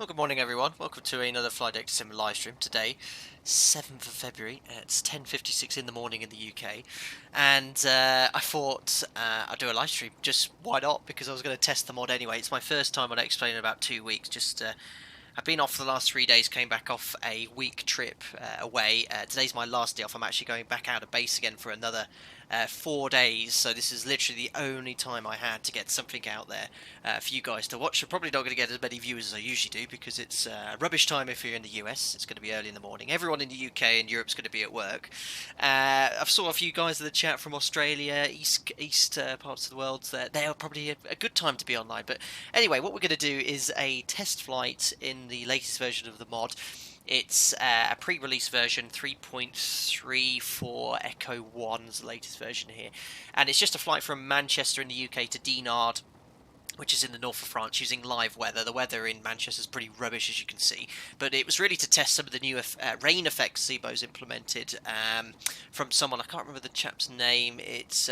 Well, good morning everyone. Welcome to another Flight Deck Sim live stream. Today, 7th of February. It's 10:56 in the morning in the UK, and I thought I'd do a live stream. Just why not? Because I was going to test the mod anyway. It's my first time on X-Plane in about 2 weeks. I've been off for the last 3 days, came back off a week trip away. Today's my last day off. I'm actually going back out of base again for another 4 days, so this is literally the only time I had to get something out there for you guys to watch. I'm probably not going to get as many viewers as I usually do because it's rubbish time if you're in the US. It's going to be early in the morning. Everyone in the UK and Europe's going to be at work. I've saw a few guys in the chat from Australia, east parts of the world. They are probably a good time to be online. But anyway, what we're going to do is a test flight in the latest version of the mod. It's a pre-release version, 3.34 Echo 1's the latest version here. And it's just a flight from Manchester in the UK to Dinard, which is in the north of France, using live weather. The weather in Manchester is pretty rubbish, as you can see. But it was really to test some of the new rain effects ZIBO's implemented from someone. I can't remember the chap's name. It's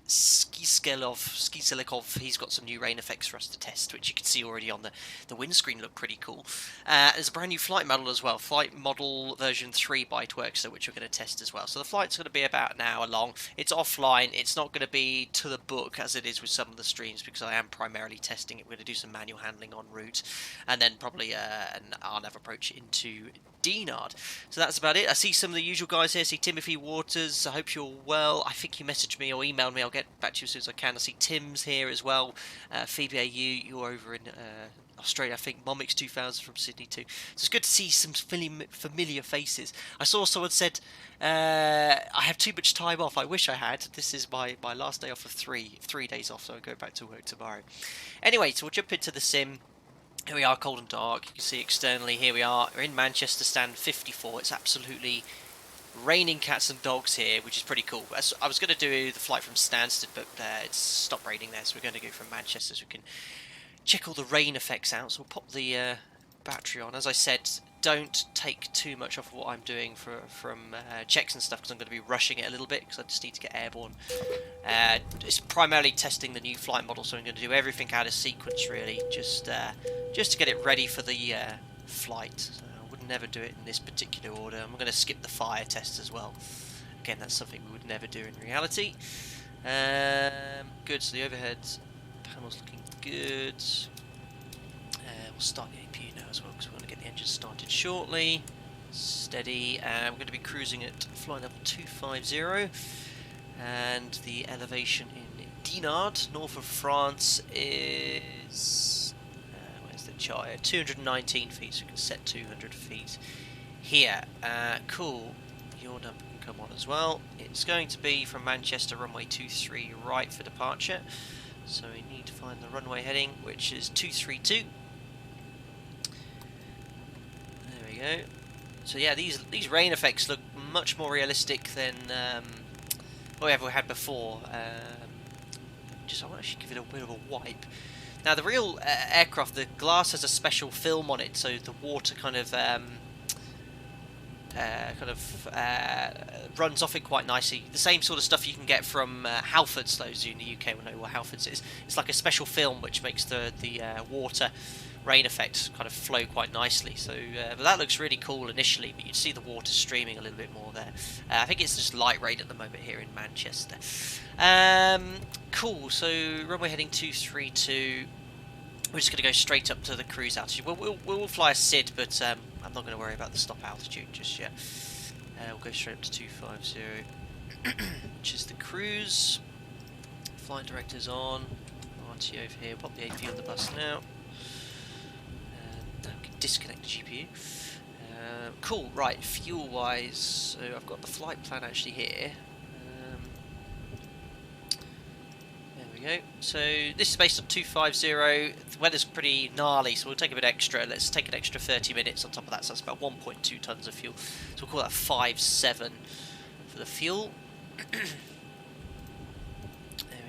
Skiselikov. He's got some new rain effects for us to test, which you can see already on the windscreen. Look pretty cool. There's a brand new flight model as well, flight model version 3 by Twerkster, which we're going to test as well. So the flight's going to be about an hour long. It's offline. It's not going to be to the book as it is with some of the streams because I am primarily testing it. We're going to do some manual handling en route, and then probably an RNAV approach into Dinard. So that's about it. I see some of the usual guys here. I see Timothy Waters. I hope you're well. I think you messaged me or emailed me. I'll get back to you as soon as I can. I see Tim's here as well. Phoebe AU, you're over in Australia. I think Momix 2000 from Sydney too. So it's good to see some familiar faces. I saw someone said, I have too much time off. I wish I had. This is my last day off of three days off, so I'll go back to work tomorrow. Anyway, so we'll jump into the sim. Here we are, cold and dark. You can see externally, here we are. We're in Manchester, stand 54. It's absolutely raining cats and dogs here, which is pretty cool. I was going to do the flight from Stansted, but it's stopped raining there, so we're going to go from Manchester so we can check all the rain effects out. So we'll pop the battery on. As I said, don't take too much off of what I'm doing from checks and stuff because I'm going to be rushing it a little bit because I just need to get airborne. It's primarily testing the new flight model, so I'm going to do everything out of sequence really, just to get it ready for the flight. So I would never do it in this particular order. I'm going to skip the fire test as well. Again, that's something we would never do in reality. Good, so the overhead panel's looking good. We'll start the APU now as well because we want to get the engine started shortly. Steady. We're going to be cruising at flight level 250, and the elevation in Dinard, north of France, is where's the chart? 219 feet. So we can set 200 feet here. Cool. Your number can come on as well. It's going to be from Manchester runway 23 right for departure. So we need to find the runway heading, which is 232. There we go. So yeah, these rain effects look much more realistic than what we ever had before. I want to actually give it a bit of a wipe. Now the real aircraft, the glass has a special film on it, so the water kind of runs off it quite nicely. The same sort of stuff you can get from Halfords. Those in the UK will know what Halfords is. It's like a special film which makes the water rain effect kind of flow quite nicely. So, but that looks really cool initially. But you see the water streaming a little bit more there. I think it's just light rain at the moment here in Manchester. Cool. So runway heading 232. We're just going to go straight up to the cruise altitude. We'll fly a SID, but I'm not going to worry about the stop altitude just yet. We'll go straight up to 250, which is the cruise. Flight director's on. RT over here. Pop the AP on the bus now. Now we can disconnect the GPU. Cool. Right, fuel-wise, so I've got the flight plan actually here. Go. So this is based on 250. The weather's pretty gnarly, so we'll take a bit extra. Let's take an extra 30 minutes on top of that, so that's about 1.2 tons of fuel. So we'll call that 5.7 for the fuel. There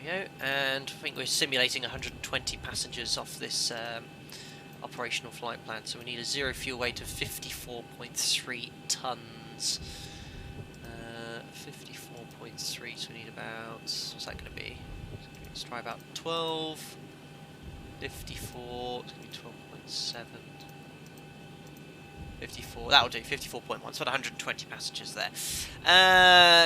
we go. And I think we're simulating 120 passengers off this operational flight plan, so we need a zero fuel weight of 54.3 tons. 54.3, so we need about, what's that going to be? Let's try about 12, 54, it's going to be 12.7. 54, that'll do, 54.1, it's about 120 passengers there.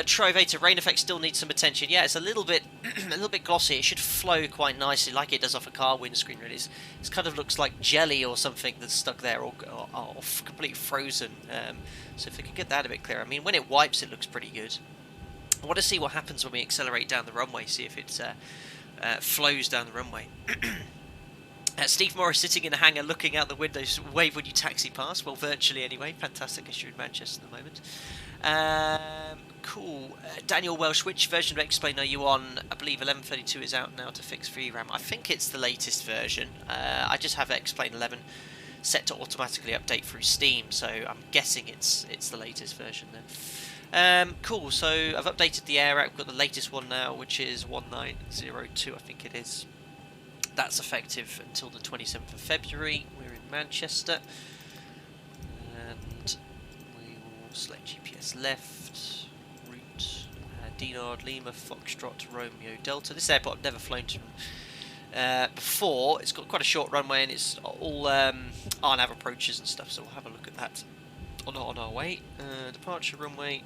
Trovator, rain effect still needs some attention. Yeah, it's a little bit a little bit glossy. It should flow quite nicely like it does off a car windscreen, really. It kind of looks like jelly or something that's stuck there, or completely frozen. So if we could get that a bit clearer. I mean, when it wipes, it looks pretty good. I want to see what happens when we accelerate down the runway, see if it flows down the runway. Steve Morris sitting in a hangar looking out the windows, wave when you taxi past. Well, virtually anyway. Fantastic as you're in Manchester at the moment. Cool. Daniel Welsh, which version of X-Plane are you on? I believe 1132 is out now to fix VRAM. I think it's the latest version. I just have X-Plane 11 set to automatically update through Steam, so I'm guessing it's the latest version then. Cool, so I've updated the air app. We've got the latest one now, which is 1902, I think it is. That's effective until the 27th of February. We're in Manchester. And we will select GPS left, route, Dinard, Lima, Foxtrot, Romeo, Delta. This airport I've never flown to before. It's got quite a short runway and it's all RNAV approaches and stuff, so we'll have a look at that on our way. Departure runway.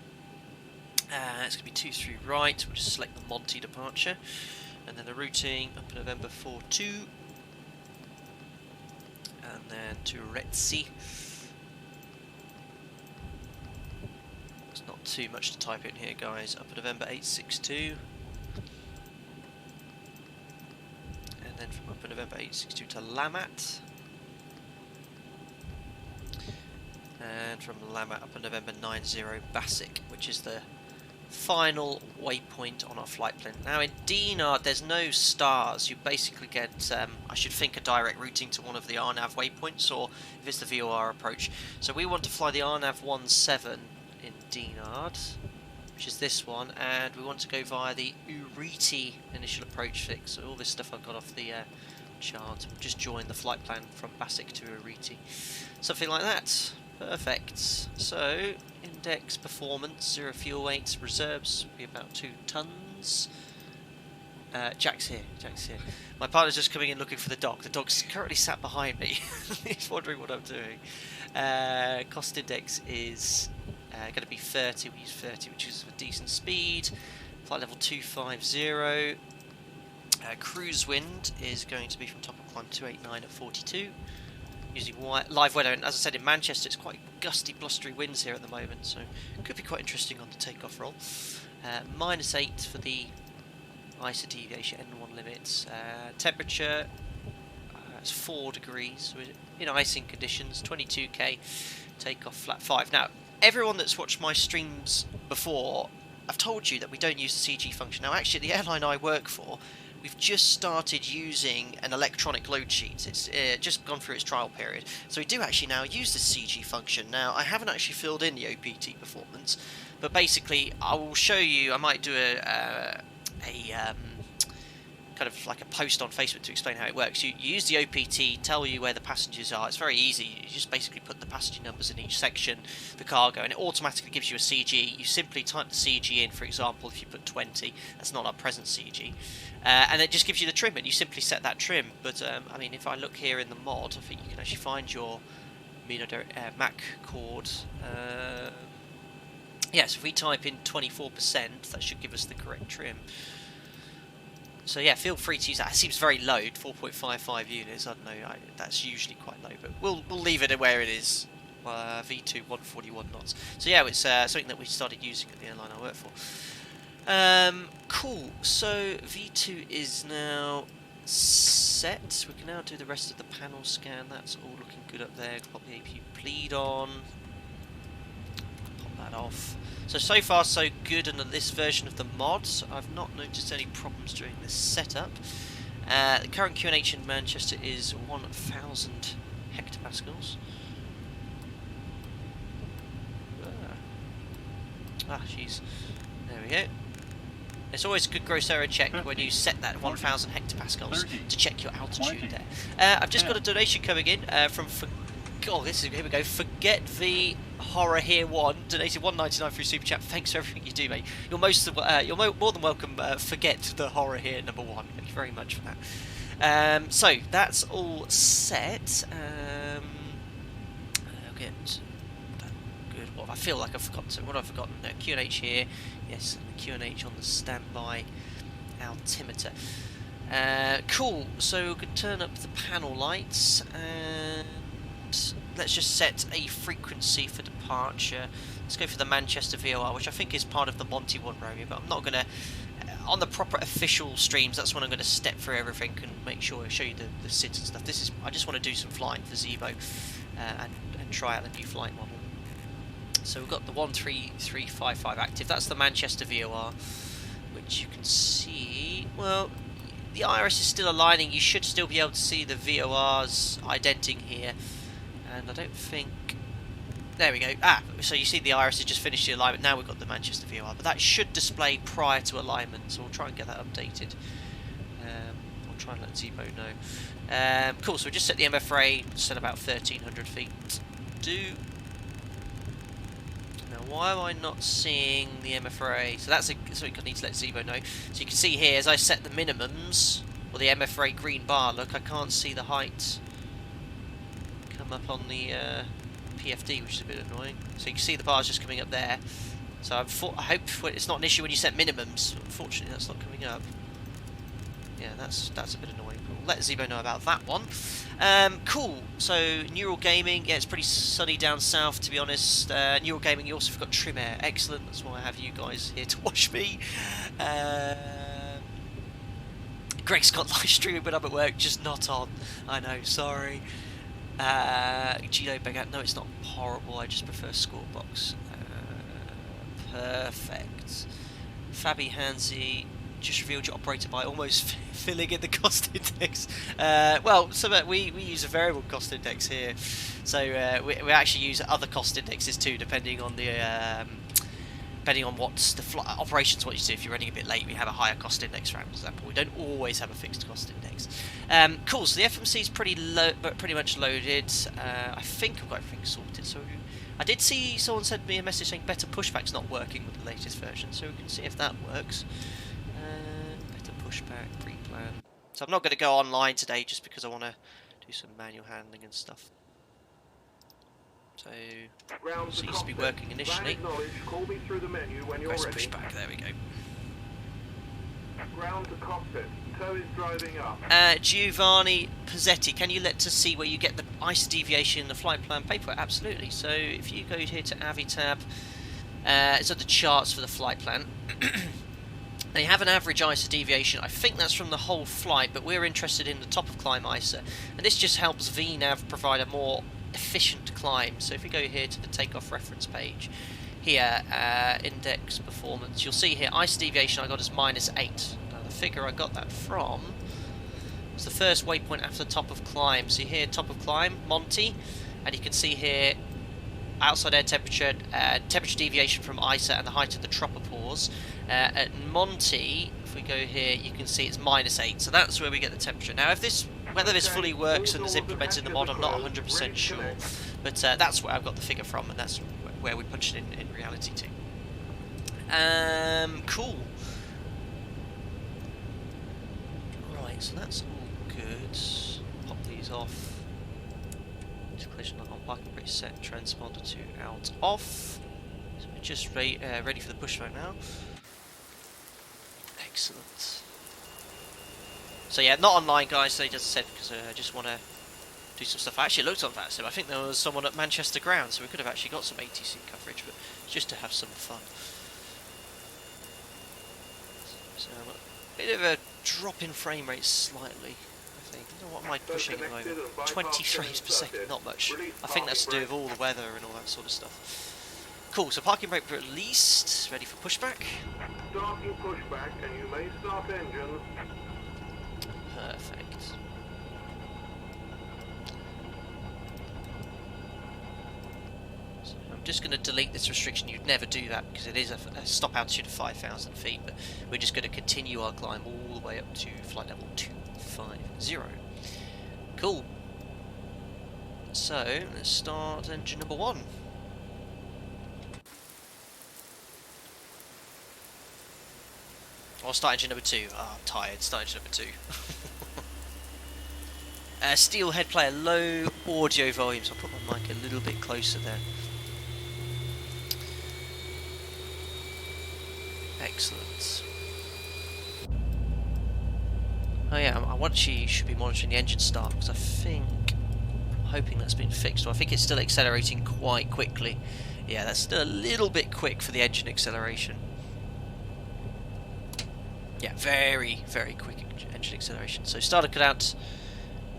It's going to be 23 right. We'll just select the Monty departure. And then the routing up November 42, and then to Retzi. There's not too much to type in here, guys. Up November 862, and then from up November 862 to Lamat, and from Lamat up November 90 Basic, which is the final waypoint on our flight plan. Now in Dinard there's no stars. You basically get, I should think, a direct routing to one of the RNAV waypoints, or if it's the VOR approach. So we want to fly the RNAV 17 in Dinard, which is this one, and we want to go via the Uriti initial approach fix. So all this stuff I've got off the chart. We'll just join the flight plan from Basic to Uriti. Something like that. Perfect. So, index performance, 0 fuel weight, reserves will be about 2 tons. Jack's here. My partner's just coming in looking for the dog. The dog's currently sat behind me. He's wondering what I'm doing. Cost index is going to be 30. We use 30, which is a decent speed. Flight level 250. Cruise wind is going to be from top of climb 289 at 42. Using live weather, and as I said, in Manchester it's quite gusty, blustery winds here at the moment, so it could be quite interesting on the takeoff roll. -8 for the ISA deviation N1 limits. Temperature it's 4 degrees, so in icing conditions. 22k, takeoff flat 5. Now, everyone that's watched my streams before, I've told you that we don't use the CG function. Now, actually, the airline I work for, we've just started using an electronic load sheet. It's just gone through its trial period. So we do actually now use the CG function. Now, I haven't actually filled in the OPT performance, but basically I will show you. I might do a kind of like a post on Facebook to explain how it works. You use the OPT, tell you where the passengers are. It's very easy. You just basically put the passenger numbers in each section, the cargo, and it automatically gives you a CG. You simply type the CG in, for example, if you put 20, that's not our present CG. And it just gives you the trim, and you simply set that trim. But, I mean, if I look here in the mod, I think you can actually find your MAC chord. Yes, if we type in 24%, that should give us the correct trim. So yeah, feel free to use that. It seems very low, 4.55 units. I don't know, that's usually quite low, but we'll leave it where it is. V2 141 knots. So yeah, it's something that we started using at the airline I work for. Cool. So V2 is now set. We can now do the rest of the panel scan. That's all looking good up there. Pop the APU bleed on. Pop that off. So far so good under this version of the mod. I've not noticed any problems during this setup. The current QNH in Manchester is 1,000 hectopascals. Jeez. There we go. It's always a good gross error check when you set that 1,000 hectopascals to check your altitude there. I've just got a donation coming in from... here we go. Forget the horror here one. Donated $1.99 through Super Chat. Thanks for everything you do, mate. You're more than welcome. Forget the horror here number 1. Thank you very much for that. So that's all set. I'll get I feel like I've forgotten to. What have I forgotten? QNH here. Yes, QNH on the standby altimeter. Cool. So we can turn up the panel lights and let's just set a frequency for departure. Let's go for the Manchester VOR, which I think is part of the Monty 1 Romeo, but I'm not going to... on the proper official streams, that's when I'm going to step through everything and make sure I show you the SIDs and stuff. This is... I just want to do some flying for ZIBO and try out a new flight model. So we've got the 13355 active. That's the Manchester VOR, which you can see... Well, the iris is still aligning. You should still be able to see the VOR's identing here. And I don't think... There we go. So you see the iris has just finished the alignment. Now we've got the Manchester VOR, but that should display prior to alignment, so we'll try and get that updated. I'll try and let ZIBO know. Cool, so we just set the MFRA, set about 1300 feet. Now, why am I not seeing the MFRA? So that's something I need to let ZIBO know. So you can see here, as I set the minimums, or the MFRA green bar, look, I can't see the height come up on the... PFD, which is a bit annoying. So you can see the bars just coming up there. So I hope it's not an issue when you set minimums. Unfortunately, that's not coming up. Yeah, that's a bit annoying. We'll let ZIBO know about that one. Cool. So Neural Gaming, yeah, it's pretty sunny down south, to be honest. Neural Gaming, you also forgot trim air. Excellent. That's why I have you guys here to watch me. Greg's got live streaming when I'm at work, just not on. I know. Sorry. Gino Begat, no, it's not horrible, I just prefer Scorebox. Perfect. Fabi Hansi, just revealed your operator by almost filling in the cost index. Well, so we use a variable cost index here, so we actually use other cost indexes too, depending on the depending on what the operations want you to do. If you're running a bit late, we have a higher cost index, for example. We don't always have a fixed cost index. Cool, so the FMC is pretty much loaded. I think I've got everything sorted. So I did see someone sent me a message saying better pushback's not working with the latest version, so we can see if that works. Better pushback, pre-plan. So I'm not going to go online today just because I want to do some manual handling and stuff. So, seems to be working initially. Call me through the menu when you're Press ready. pushback, there we go. Ground to cockpit. Tow is driving up. Giovanni Pazzetti, can you let us see where you get the ICE deviation in the flight plan paper? Absolutely. So if you go here to Avi tab, it's at the charts for the flight plan. They have an average ISA deviation. I think that's from the whole flight, but we're interested in the top of climb ISA. And this just helps VNav provide a more efficient climb. So if we go here to the takeoff reference page, here, index performance, you'll see here ISA deviation I got as -8. Now the figure I got that from was the first waypoint after the top of climb. So here, top of climb, Monty, and you can see here outside air temperature, temperature deviation from ISA and the height of the tropopause. At Monty, if we go here, you can see it's -8, so that's where we get the temperature. Now, if this, whether this fully works and is implemented in the mod, I'm not 100% sure, but that's where I've got the figure from, and that's where we punch it in reality too. Cool. Right, so that's all good. Pop these off. Collision on parking brake set, transponder to out off. So we're just ready for the pushback now. Excellent. So yeah, not online, guys. They just said because I just want to do some stuff. I actually looked on that, so I think there was someone at Manchester Ground, so we could have actually got some ATC coverage, but just to have some fun. So a bit of a drop in frame rate slightly. What am I pushing at the moment? 20 frames per second, not much. I think that's to do with all the weather and all that sort of stuff. Cool, so parking brake released, ready for pushback. Starting pushback, and you may start engines. Perfect. So I'm just going to delete this restriction. You'd never do that because it is a stop altitude of 5,000 feet, but we're just going to continue our climb all the way up to flight level 250. Cool. So, let's start engine number 1. I'll start engine number 2. Ah, I'm tired. Start engine number 2. Steelhead player, low audio volumes. I'll put my mic a little bit closer there. Excellent. Oh yeah, I should be monitoring the engine start, because I'm hoping that's been fixed. Or I think it's still accelerating quite quickly. Yeah, that's still a little bit quick for the engine acceleration. Yeah, very, very quick engine acceleration. So starter cut out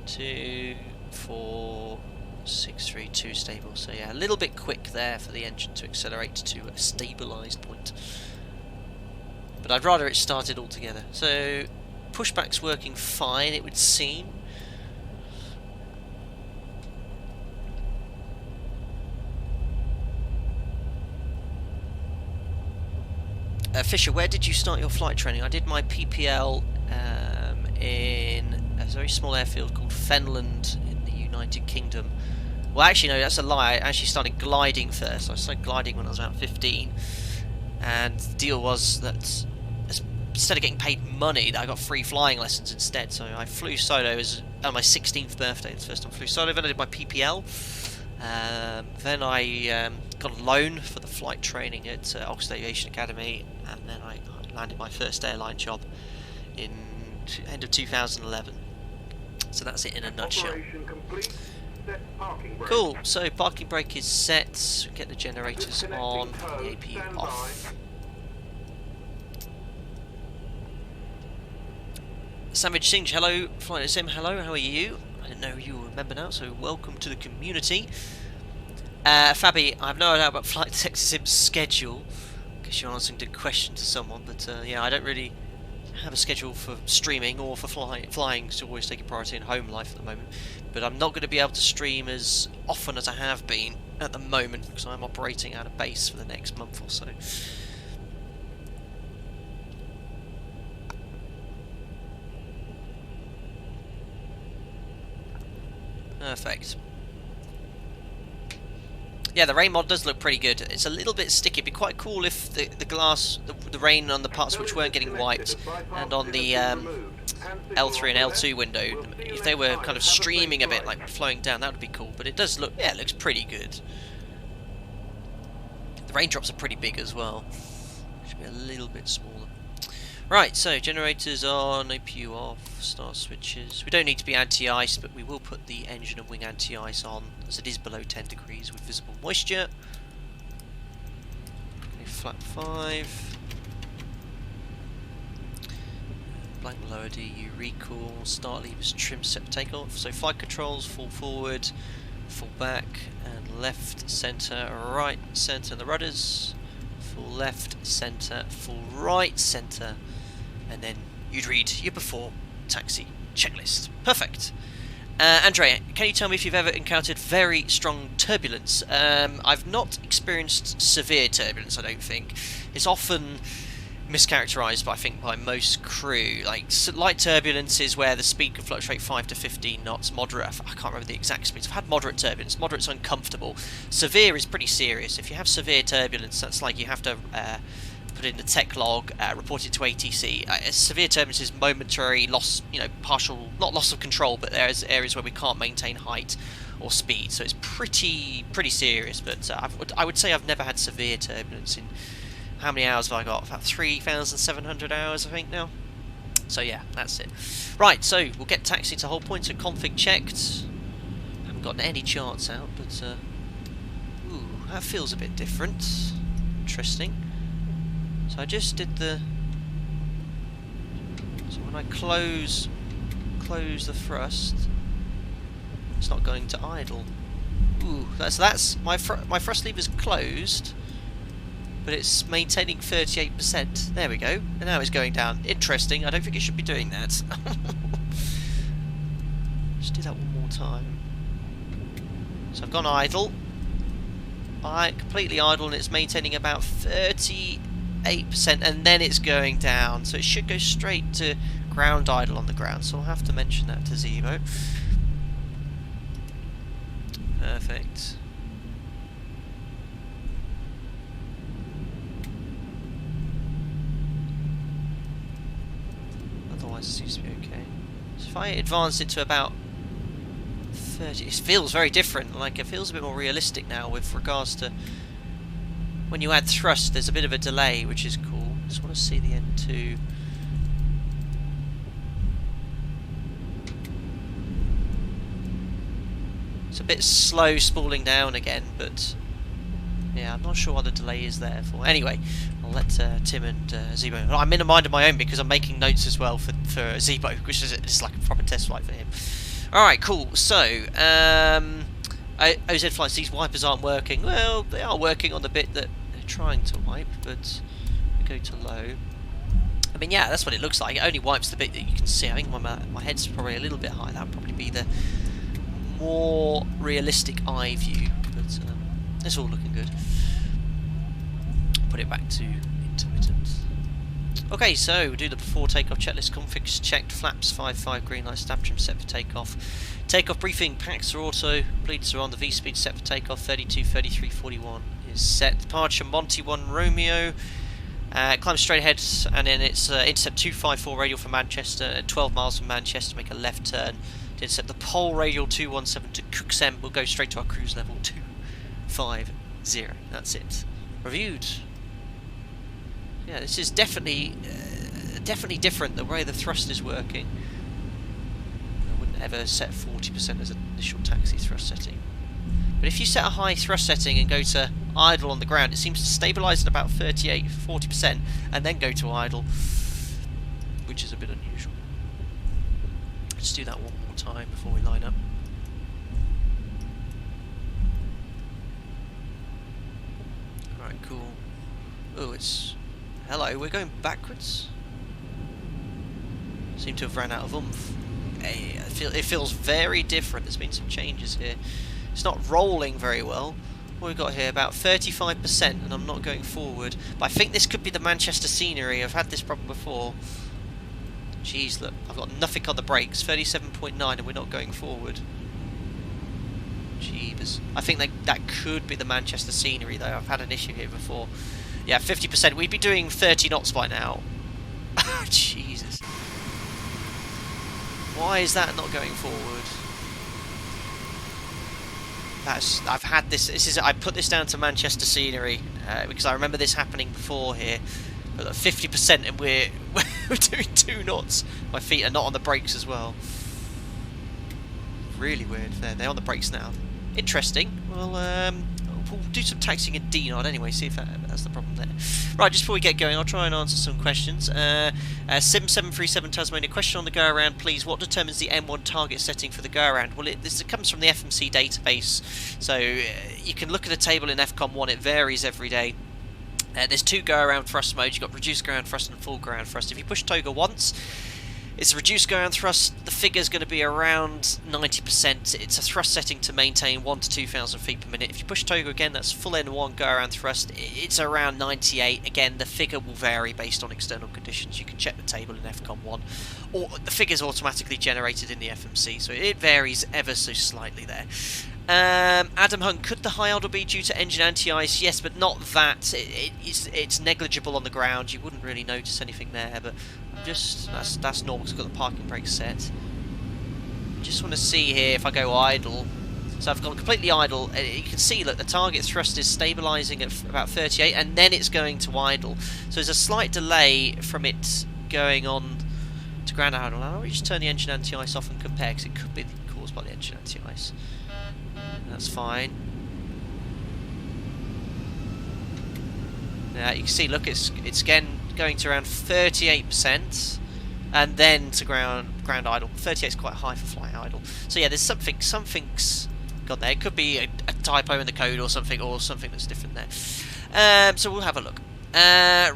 2, 4, 6, 3, 2 stable. So yeah, a little bit quick there for the engine to accelerate to a stabilised point. But I'd rather it started altogether. So pushback's working fine, it would seem. Fisher, where did you start your flight training? I did my PPL in a very small airfield called Fenland in the United Kingdom. Well, actually, no, that's a lie. I actually started gliding first. I started gliding when I was about 15. And the deal was that instead of getting paid money, that I got free flying lessons instead. So I flew solo on my 16th birthday. It's the first time I flew solo. Then I did my PPL. Then I got a loan for the flight training at Oxford Aviation Academy, and then I landed my first airline job in end of 2011. So that's it in a nutshell. Cool, so parking brake is set, get the generators on, the APU off. Savage Singe, hello. Flight Sim, hello, how are you? I didn't know you were a member now, so welcome to the community. Fabi, I have no idea about Flight Sim's schedule. I guess you're answering the question to someone, but yeah, I don't really have a schedule for streaming or for flying, so always taking priority in home life at the moment. But I'm not going to be able to stream as often as I have been at the moment, because I'm operating out of base for the next month or so. Perfect. Yeah, the rain mod does look pretty good. It's a little bit sticky. It'd be quite cool if the glass, the rain on the parts which weren't getting wiped, and on the L3 and L2 window, if they were kind of streaming a bit, like flowing down, that would be cool. But it does look, yeah, it looks pretty good. The raindrops are pretty big as well. Should be a little bit smaller. Right, so generators on, APU off, start switches. We don't need to be anti-ice, but we will put the engine and wing anti-ice on, as it is below 10 degrees with visible moisture. Okay, flap 5. Blank lower DU recall, start levers trim set for takeoff. So flight controls, full forward, full back, and left, centre, right, centre, the rudders. Full left, centre, full right, centre. And then you'd read your before taxi checklist. Perfect. Andrea, can you tell me if you've ever encountered very strong turbulence? I've not experienced severe turbulence, I don't think. It's often mischaracterised, I think, by most crew. Like, light turbulence is where the speed can fluctuate 5 to 15 knots. Moderate, I can't remember the exact speeds. I've had moderate turbulence. Moderate's uncomfortable. Severe is pretty serious. If you have severe turbulence, that's like you have to put in the tech log, report it to ATC. Severe turbulence is momentary loss, partial, not loss of control, but there's areas where we can't maintain height or speed. So it's pretty serious. But I would say I've never had severe turbulence in. How many hours have I got? About 3,700 hours, I think, now. So yeah, that's it. Right, so we'll get taxi to hold point, so config checked. Haven't gotten any charts out, but ooh, that feels a bit different. Interesting. So I just did the. So when I close the thrust, it's not going to idle. Ooh, that's my thrust lever's closed. But it's maintaining 38%. There we go. And now it's going down. Interesting. I don't think it should be doing that. Let's do that one more time. So I've gone idle. Completely idle, and it's maintaining about 38%, and then it's going down. So it should go straight to ground idle on the ground. So I'll have to mention that to ZIBO. Perfect. It seems to be okay. So if I advance it to about 30, it feels very different. Like, it feels a bit more realistic now with regards to when you add thrust. There's a bit of a delay, which is cool. Just want to see the N2. It's a bit slow spooling down again, but yeah, I'm not sure what the delay is there for. Anyway, I'll let Tim and ZIBO. I'm in a mind of my own because I'm making notes as well for ZIBO, which is it's like a proper test flight for him. Alright, cool. So, OZ Flights, these wipers aren't working. Well, they are working on the bit that they're trying to wipe, but we go to low. I mean, yeah, that's what it looks like. It only wipes the bit that you can see. I think my head's probably a little bit high. That would probably be the more realistic eye view, but it's all looking good. Put it back to intermittent. Okay, so do the before takeoff checklist. Configs checked, flaps 5.5, green light, stab trim set for takeoff. Takeoff briefing, packs are auto, bleeds are on, the V-speed set for takeoff, 32, 33, 41 is set. Departure Monty 1 Romeo, climb straight ahead, and then it's intercept 254 radial from Manchester, at 12 miles from Manchester, make a left turn. To intercept the pole radial 217 to Cooksem, we'll go straight to our cruise level 250. That's it. Reviewed. Yeah, this is definitely different, the way the thrust is working. I wouldn't ever set 40% as an initial taxi thrust setting. But if you set a high thrust setting and go to idle on the ground, it seems to stabilise at about 40% and then go to idle, which is a bit unusual. Let's do that one more time before we line up. Alright, cool. Oh, it's... Hello, we're going backwards. Seem to have ran out of oomph. Hey, it feels very different. There's been some changes here. It's not rolling very well. What we've got here, about 35%, and I'm not going forward. But I think this could be the Manchester scenery. I've had this problem before. Jeez, look, I've got nothing on the brakes. 37.9, and we're not going forward. Jeebus. I think that could be the Manchester scenery, though. I've had an issue here before. Yeah, 50%. We'd be doing 30 knots by now. Jesus. Why is that not going forward? I've had this. I put this down to Manchester scenery because I remember this happening before here. But at 50%, and we're doing 2 knots. My feet are not on the brakes as well. Really weird. They're on the brakes now. Interesting. Well, we'll do some taxiing in Dinard anyway, see if that's the problem there. Right, just before we get going, I'll try and answer some questions. Sim737 Tasmania, question on the go-around, please. What determines the M1 target setting for the go-around? Well, this comes from the FMC database, so you can look at a table in FCOM 1, it varies every day. There's 2 go-around thrust modes. You've got reduced go-around thrust and full go-around thrust. If you push toga once, it's a reduced go-around thrust. The figure's going to be around 90%. It's a thrust setting to maintain 1 to 2,000 feet per minute. If you push toga again, that's full N1 go-around thrust. It's around 98. Again, the figure will vary based on external conditions. You can check the table in FCOM 1. Or the figure's automatically generated in the FMC, so it varies ever so slightly there. Adam Hunt, could the high idle be due to engine anti-ice? Yes, but not that. It's negligible on the ground. You wouldn't really notice anything there, but that's normal because I've got the parking brake set. Just want to see here if I go idle. So I've gone completely idle. You can see, look, the target thrust is stabilising at about 38, and then it's going to idle. So there's a slight delay from it going on to ground idle. Now, I'll just turn the engine anti-ice off and compare, because it could be caused by the engine anti-ice. That's fine. Now you can see, look, it's again going to around 38%, and then to ground idle. 38 is quite high for flight idle. So yeah, there's something's gone there. It could be a typo in the code or something that's different there. So we'll have a look.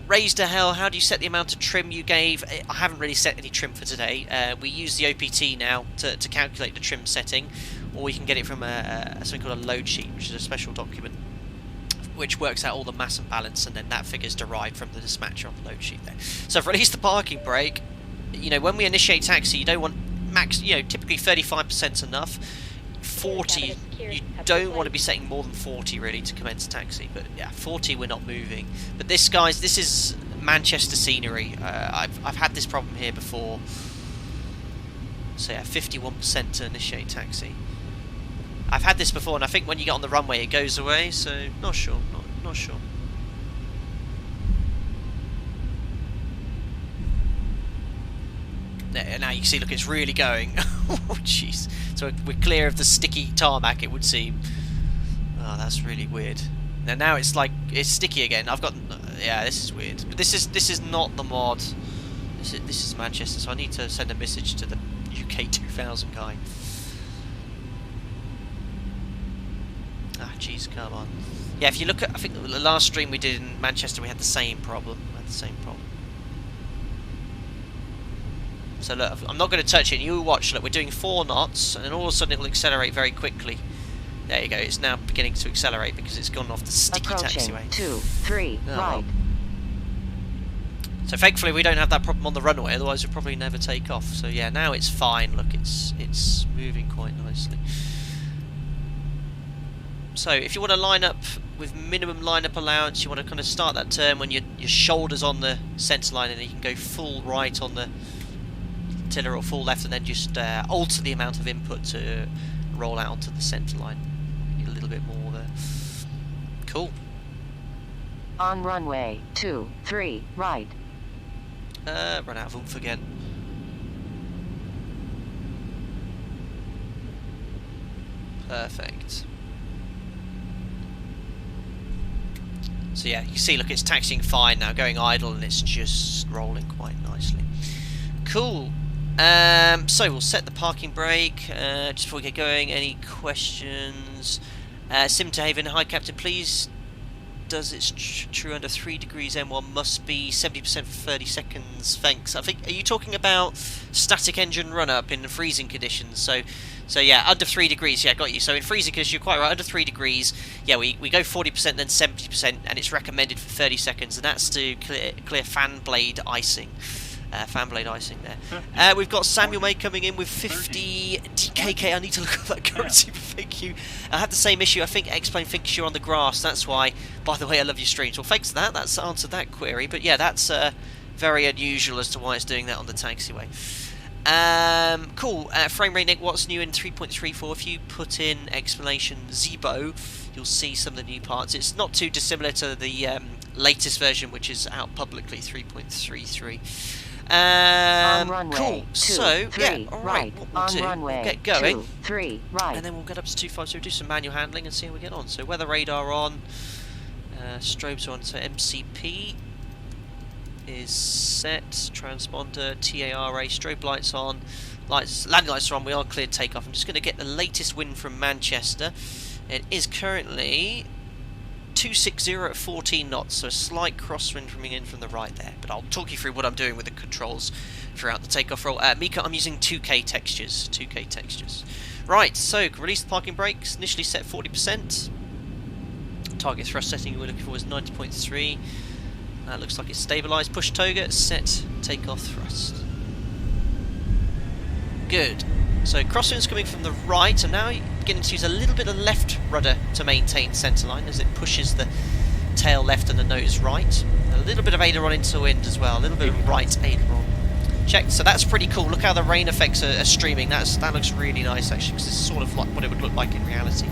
Raised to hell, how do you set the amount of trim you gave? I haven't really set any trim for today. We use the OPT now to calculate the trim setting, or we can get it from something called a load sheet, which is a special document which works out all the mass and balance, and then that figure is derived from the dispatcher on the load sheet there. So I've released the parking brake. You know, when we initiate taxi, you don't want max, you know, typically 35% enough. 40, you don't want to be setting more than 40 really to commence taxi, but yeah, 40 we're not moving. But this, guys, this is Manchester scenery. I've had this problem here before. So yeah, 51% to initiate taxi. I've had this before, and I think when you get on the runway it goes away, so not sure, not sure. Now you can see, look, it's really going. Oh, jeez. So we're clear of the sticky tarmac, it would seem. Oh, that's really weird. Now it's like, it's sticky again. I've got, yeah, this is weird. But this is not the mod. This is Manchester, so I need to send a message to the UK 2000 guy. Ah, jeez, come on. Yeah, if you look at, I think the last stream we did in Manchester, we had the same problem. So look, I'm not going to touch it. You watch. Look, we're doing 4 knots, and then all of a sudden it will accelerate very quickly. There you go. It's now beginning to accelerate because it's gone off the sticky taxiway. 2, 3, right. So thankfully we don't have that problem on the runway. Otherwise we'd probably never take off. So yeah, now it's fine. Look, it's moving quite nicely. So if you want to line up with minimum lineup allowance, you want to kind of start that turn when your shoulder's on the centre line, and then you can go full right on the tiller or full left, and then just alter the amount of input to roll out onto the centre line. You need a little bit more there. Cool. On runway 2, 3, right. Run out of oomph again. Perfect. So yeah, you can see, look, it's taxiing fine now, going idle, and it's just rolling quite nicely. Cool. So we'll set the parking brake. Just before we get going, any questions? Sim to Haven, hi Captain, please. Does it's true under 3 degrees M1 must be 70% for 30 seconds? Thanks. I think, are you talking about static engine run up in freezing conditions? So yeah, under 3 degrees, yeah, got you. So in freezing conditions, you're quite right, under 3 degrees, yeah, we go 40%, then 70%, and it's recommended for 30 seconds, and that's to clear fan blade icing. Fan blade icing there. We've got Samuel May coming in with 50 DKK. I need to look up that currency, but thank you. I have the same issue. I think X-Plane thinks you're on the grass. That's why. By the way, I love your streams. Well, thanks for that. That's answered that query. But yeah, that's very unusual as to why it's doing that on the taxiway. Cool. Frame rate, Nick, what's new in 3.34? If you put in explanation ZIBO, you'll see some of the new parts. It's not too dissimilar to the latest version, which is out publicly, 3.33. Cool. 2, So 3, yeah, all right. What we'll do, we'll get going, 2, 3, right. and then we'll get up to 2.5. So we'll do some manual handling and see how we get on. So weather radar on, strobes on. So MCP is set. Transponder, TARA, strobe lights on, landing lights are on. We are cleared takeoff. I'm just going to get the latest wind from Manchester. It is currently 260 at 14 knots, so a slight crosswind coming in from the right there. But I'll talk you through what I'm doing with the controls throughout the takeoff roll. Mika, I'm using 2K textures. Right, so release the parking brakes. Initially set 40%. Target thrust setting we're looking for is 90.3. That looks like it's stabilised. Push toga, set takeoff thrust. Good. So crosswind's coming from the right, and now you're beginning to use a little bit of left rudder to maintain centre line as it pushes the tail left and the nose right. A little bit of aileron into wind as well, a little bit of right aileron. Check. So that's pretty cool. Look how the rain effects are streaming. That looks really nice actually, because it's sort of like what it would look like in reality.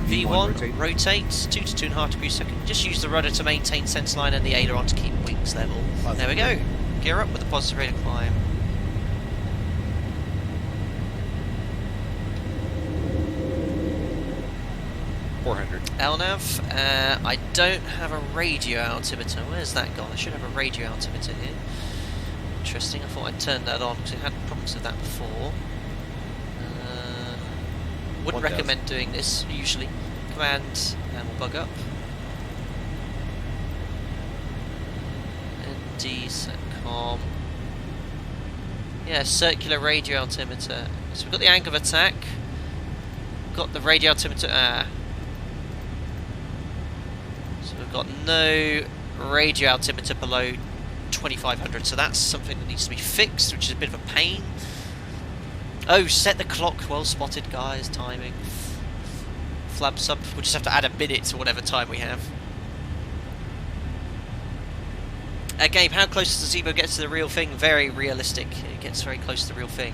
V1 rotates 2 to 2.5 degrees a second. Just use the rudder to maintain centre line and the aileron to keep wings level. There we go. Gear up with a positive rate of climb. LNAV, I don't have a radio altimeter. Where's that gone? I should have a radio altimeter here. Interesting, I thought I'd turn that on because I had problems with that before. Wouldn't recommend doing this usually. Command, and we'll bug up. ND, setcom. Yeah, circular radio altimeter. So we've got the angle of attack. Got the radio altimeter. So we've got no radio altimeter below 2500. So that's something that needs to be fixed, which is a bit of a pain. Oh, set the clock. Well spotted, guys. Timing. Flaps up. We'll just have to add a minute to whatever time we have. Gabe, how close does the ZIBO get to the real thing? Very realistic. It gets very close to the real thing.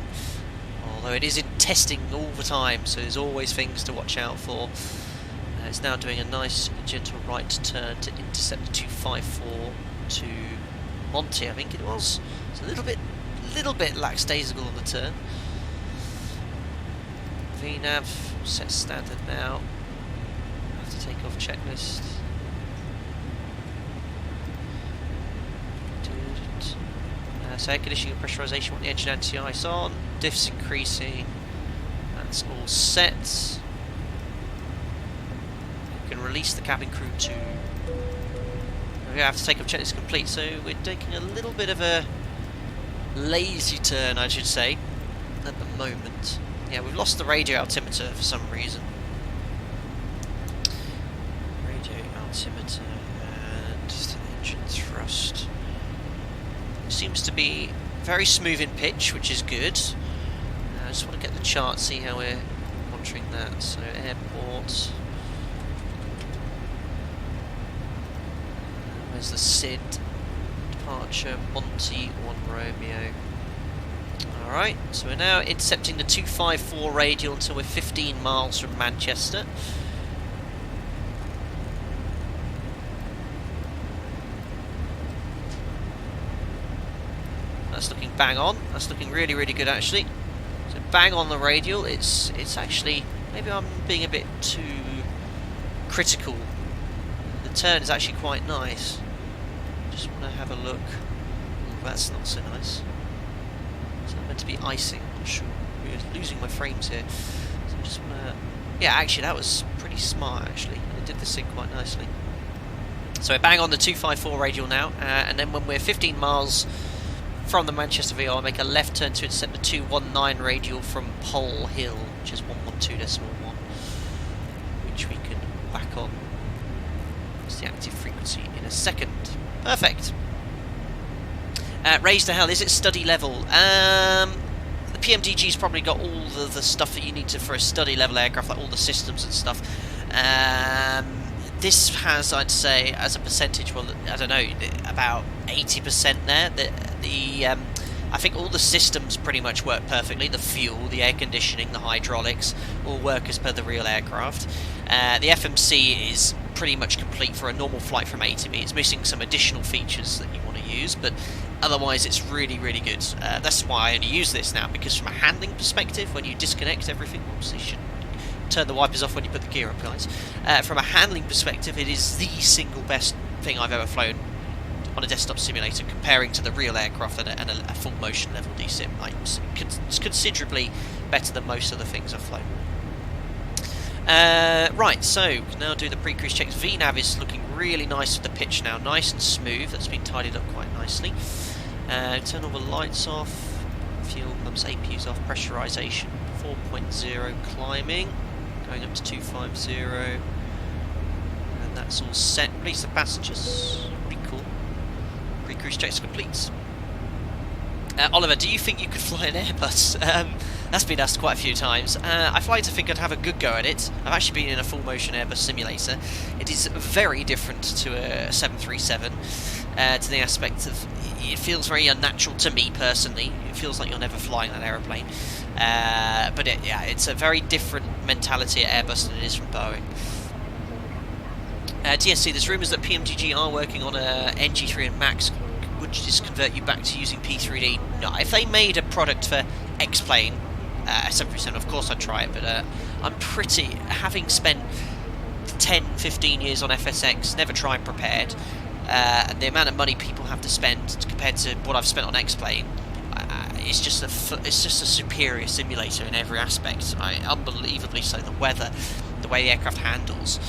Although it is in testing all the time, so there's always things to watch out for. It's now doing a nice gentle right turn to intercept the 254 to Monty, I think it was. It's a little bit lackadaisical on the turn. VNav set standard now. Have to take off checklist. So air conditioning and pressurisation, want the engine anti-ice on. Diffs increasing. That's all set. We can release the cabin crew to. We have to take off checklist complete. So we're taking a little bit of a lazy turn, I should say, at the moment. Yeah, we've lost the radio altimeter for some reason. Radio altimeter and engine thrust. Seems to be very smooth in pitch, which is good. I just want to get the chart, see how we're monitoring that. So airport. Where's the SID? Departure, Monty, 1 Romeo. Alright, so we're now intercepting the 254 radial until we're 15 miles from Manchester. That's looking bang on. That's looking really, really good actually. So bang on the radial. It's actually, maybe I'm being a bit too critical. The turn is actually quite nice. Just want to have a look. Ooh, that's not so nice. Is that meant to be icing? I'm not sure. We're losing my frames here. So I just want to. Yeah, actually that was pretty smart actually. It did this thing quite nicely. So we're bang on the 254 radial now, and then when we're 15 miles from the Manchester VR, I'll make a left turn to intercept the 219 radial from Pole Hill, which is 112.1, which we can back on. That's the active frequency in a second. Perfect. Raise to hell, is it study level? The PMDG's probably got all the stuff that you need to for a study level aircraft, like all the systems and stuff. This has, I'd say, as a percentage, well, I don't know, about 80% there. I think all the systems pretty much work perfectly. The fuel, the air conditioning, the hydraulics, all work as per the real aircraft. The FMC is pretty much complete for a normal flight from A to B. It's missing some additional features that you want to use, but otherwise it's really, really good. That's why I only use this now, because from a handling perspective, when you disconnect everything, obviously you should turn the wipers off when you put the gear up, guys. From a handling perspective, it is the single best thing I've ever flown on a desktop simulator, comparing to the real aircraft and a full motion level DSIM. It's considerably better than most of the things I've flown. Right, so we can now do the pre-cruise checks. VNav is looking really nice with the pitch now, nice and smooth. That's been tidied up quite nicely. Turn all the lights off, fuel pumps, APUs off, pressurization 4.0 climbing, going up to 250, and that's all set. Release the passengers. Pretty cool. Pre-cruise checks complete. Oliver, do you think you could fly an Airbus? That's been asked quite a few times. I'd like to think I'd have a good go at it. I've actually been in a full motion Airbus simulator. It is very different to a 737, to the aspect of it feels very unnatural to me personally. It feels like you're never flying that aeroplane. But yeah, it's a very different mentality at Airbus than it is from Boeing. DSC, there's rumours that PMDG are working on a NG3 and Max. Would you just convert you back to using P3D? No, if they made a product for X-Plane, 737, of course I'd try it, but I'm pretty, having spent 10-15 years on FSX, never tried prepared, and the amount of money people have to spend compared to what I've spent on X-Plane, it's just a superior simulator in every aspect. Unbelievably so. The weather, the way the aircraft handles.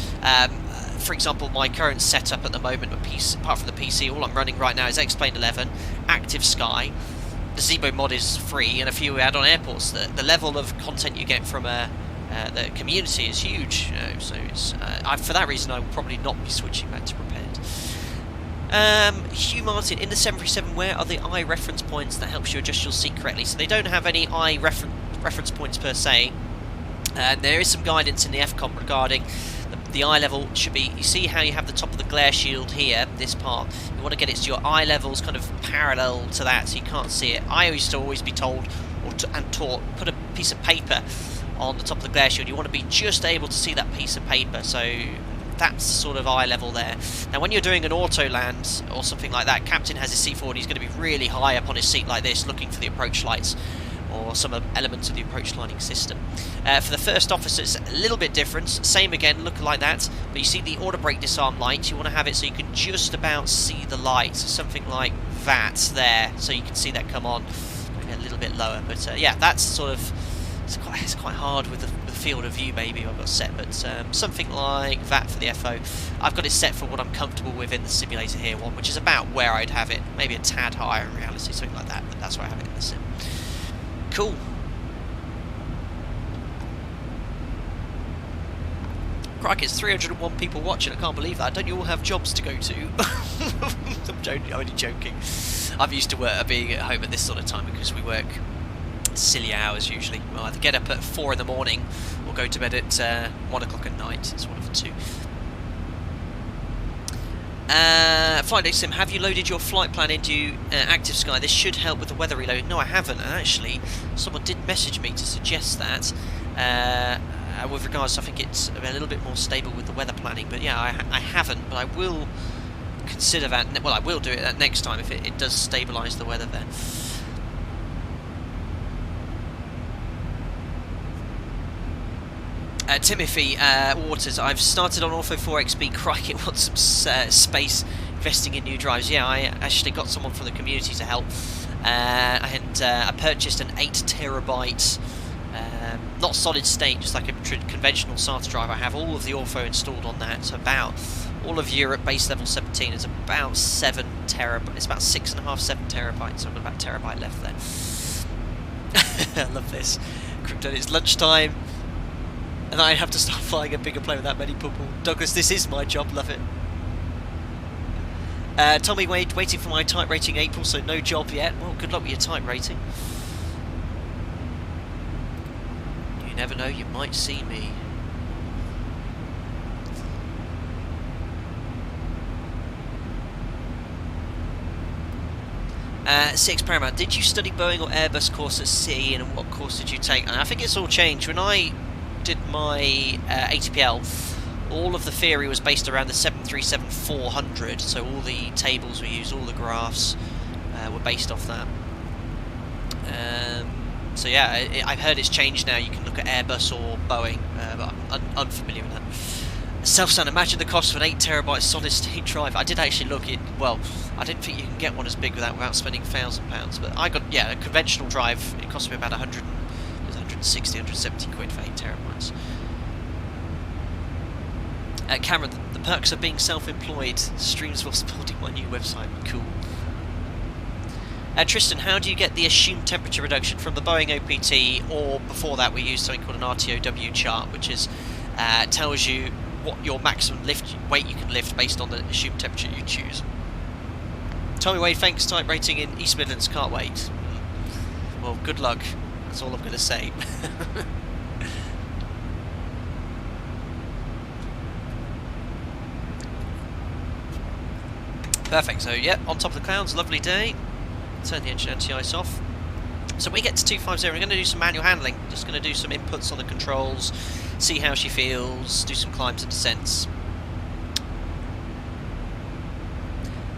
For example, my current setup at the moment, apart from the PC, all I'm running right now is X-Plane 11, Active Sky. The ZIBO mod is free, and a few add-on airports. The level of content you get from the community is huge. So it's, for that reason, I will probably not be switching back to prepared. Hugh Martin, in the 737, where are the eye reference points that helps you adjust your seat correctly? So they don't have any eye reference points per se. There is some guidance in the FCOM regarding the eye level should be, you see how you have the top of the glare shield here, this part, you want to get it so your eye levels kind of parallel to that so you can't see it. I used to always be told and taught, put a piece of paper on the top of the glare shield. You want to be just able to see that piece of paper, so that's sort of eye level there. Now when you're doing an auto land or something like that, captain has his seat forward, he's going to be really high up on his seat like this, looking for the approach lights or some elements of the approach lighting system. For the first officer, it's a little bit different. Same again, look like that, but you see the auto brake disarm light. You want to have it so you can just about see the light, something like that there, so you can see that come on. Maybe a little bit lower, but yeah, that's sort of, it's quite hard with the field of view maybe I've got set, but something like that for the FO. I've got it set for what I'm comfortable with in the simulator here, which is about where I'd have it, maybe a tad higher in reality, something like that, but that's where I have it in the sim. Cool. Crikey, it's 301 people watching. I can't believe that. Don't you all have jobs to go to? I'm only joking. I'm used to being at home at this sort of time because we work silly hours usually. We'll either get up at 4 in the morning or go to bed at 1 o'clock at night. It's one of the two. Flight Day Sim, have you loaded your flight plan into Active Sky? This should help with the weather reload. No, I haven't, and actually someone did message me to suggest that with regards to, I think it's a little bit more stable with the weather planning, but yeah, I haven't, but I will consider that. Well, I will do it that next time if it does stabilise the weather there. Timothy Waters, I've started on Ortho 4XB. Crikey, it wants some space investing in new drives. Yeah, I actually got someone from the community to help, and I purchased an 8TB, not solid state, just like a conventional SATA drive. I have all of the Ortho installed on that. So about all of Europe base level 17 is about 7 terabytes. It's about 6.5, 7 terabytes. So I've got about a terabyte left there. I love this. Krypton, it's lunchtime. And I have to start flying a bigger plane with that many people. Douglas, this is my job, love it. Tommy Wade, waiting for my type rating April, so no job yet. Well, good luck with your type rating. You never know, you might see me. Six Paramount, did you study Boeing or Airbus course at CE, and what course did you take? And I think it's all changed. When I did my ATPL, all of the theory was based around the 737-400, so all the tables we used, all the graphs were based off that. So yeah, I've heard it's changed now. You can look at Airbus or Boeing, but I'm unfamiliar with that. Self-sound, imagine the cost of an 8TB solid state drive. I did actually look it. Well, I didn't think you can get one as big without spending £1,000, but I got, yeah, a conventional drive. It cost me about 160, 170 quid for 8TB. Cameron, the perks of being self-employed. Streams while supporting my new website. Cool. Tristan, how do you get the assumed temperature reduction from the Boeing OPT, or before that we used something called an RTOW chart, which is tells you what your maximum weight you can lift based on the assumed temperature you choose. Tommy Wade, thanks. Type rating in East Midlands, can't wait. Well, good luck. That's all I'm going to say. Perfect. So, yeah, on top of the clouds, lovely day. Turn the engine anti-ice off. So we get to 250, we're going to do some manual handling. Just going to do some inputs on the controls, see how she feels, do some climbs and descents.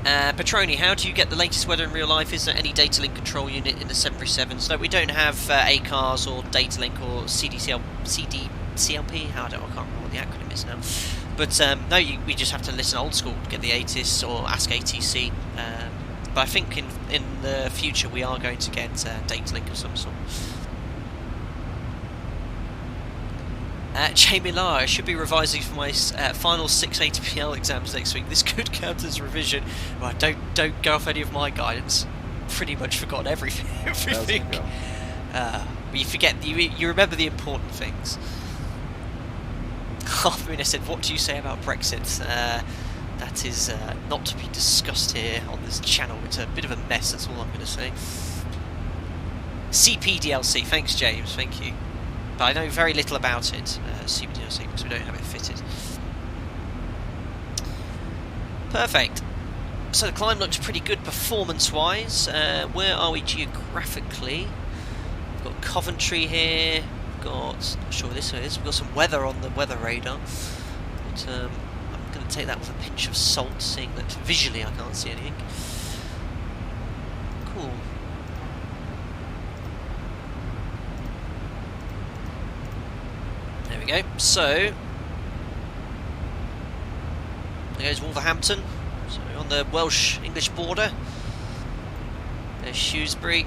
Petroni, how do you get the latest weather in real life? Is there any data link control unit in the 737s? No, we don't have ACARS or data link or CDCLP. I can't remember what the acronym is now. But no, we just have to listen old school, get the ATIS or ask ATC. But I think in the future we are going to get data link of some sort. Jamie Lar, I should be revising for my final 6 ATPL exams next week. This could count as revision. Right, don't go off any of my guidance. Pretty much forgotten everything. But you forget, you remember the important things. I mean, I said, what do you say about Brexit? That is not to be discussed here on this channel. It's a bit of a mess, that's all I'm going to say. CPDLC, thanks James, thank you. But I know very little about it, CPDLC, because we don't have it fitted. Perfect. So the climb looks pretty good performance-wise. Where are we geographically? We've got Coventry here. We've got, not sure what this is. We've got some weather on the weather radar. But I'm take that with a pinch of salt, seeing that visually I can't see anything. Cool. There we go. So there goes Wolverhampton. So we're on the Welsh-English border. There's Shrewsbury.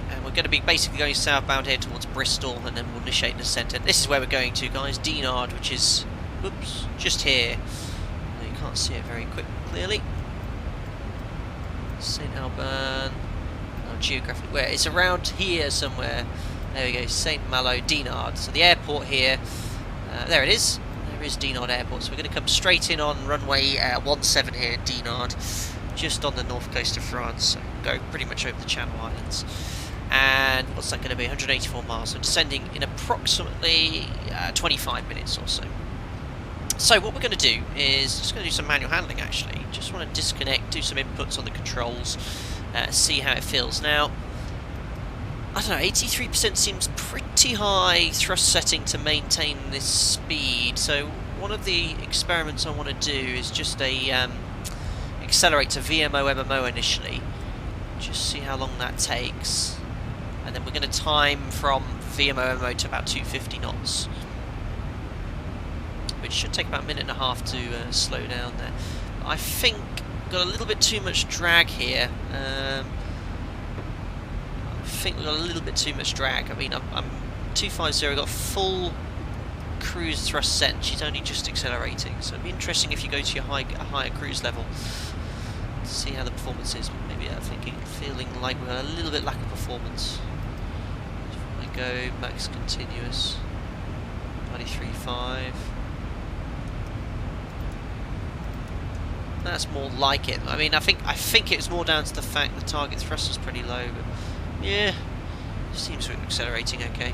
And we're going to be basically going southbound here towards Bristol, and then we'll initiate an ascent. And this is where we're going to, guys. Dinard, which is, whoops, just here. You can't see it very clearly. St Alban. Oh, geographically, where? It's around here somewhere. There we go, St Malo, Dinard. So the airport here, there it is. There is Dinard Airport. So we're going to come straight in on runway 17 here, Dinard, just on the north coast of France. So go pretty much over the Channel Islands. And what's that going to be? 184 miles. So descending in approximately 25 minutes or so. So what we're going to do is just going to do some manual handling, actually. Just want to disconnect, do some inputs on the controls, see how it feels. Now, I don't know, 83% seems pretty high thrust setting to maintain this speed. So one of the experiments I want to do is just a accelerate to VMO MMO initially. Just see how long that takes. And then we're going to time from VMO MMO to about 250 knots. Which should take about a minute and a half to slow down there. I think got a little bit too much drag here. I think we've got a little bit too much drag. I mean, I'm 250, got full cruise thrust set, and she's only just accelerating. So it'd be interesting if you go to your higher cruise level to see how the performance is. Maybe I'm feeling like we're a little bit lack of performance. I go max continuous 93.5. That's more like it. I mean, I think it's more down to the fact the target thrust is pretty low, but yeah, seems to be accelerating okay.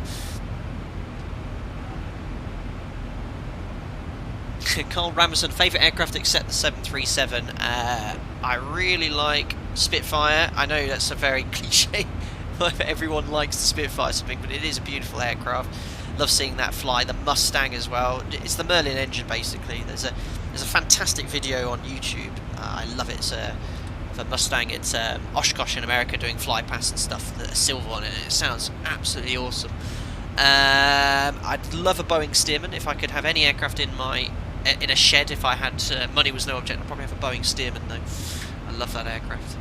Carl Ramazan, favourite aircraft except the 737. I really like Spitfire. I know that's a very cliche. Everyone likes the Spitfire something, but it is a beautiful aircraft. Love seeing that fly. The Mustang as well. It's the Merlin engine basically. There's a fantastic video on YouTube. I love it. It's the Mustang. It's Oshkosh in America doing fly pass and stuff. The silver one, and it sounds absolutely awesome. I'd love a Boeing Stearman. If I could have any aircraft in a shed, if I had money was no object, I'd probably have a Boeing Stearman though. I love that aircraft.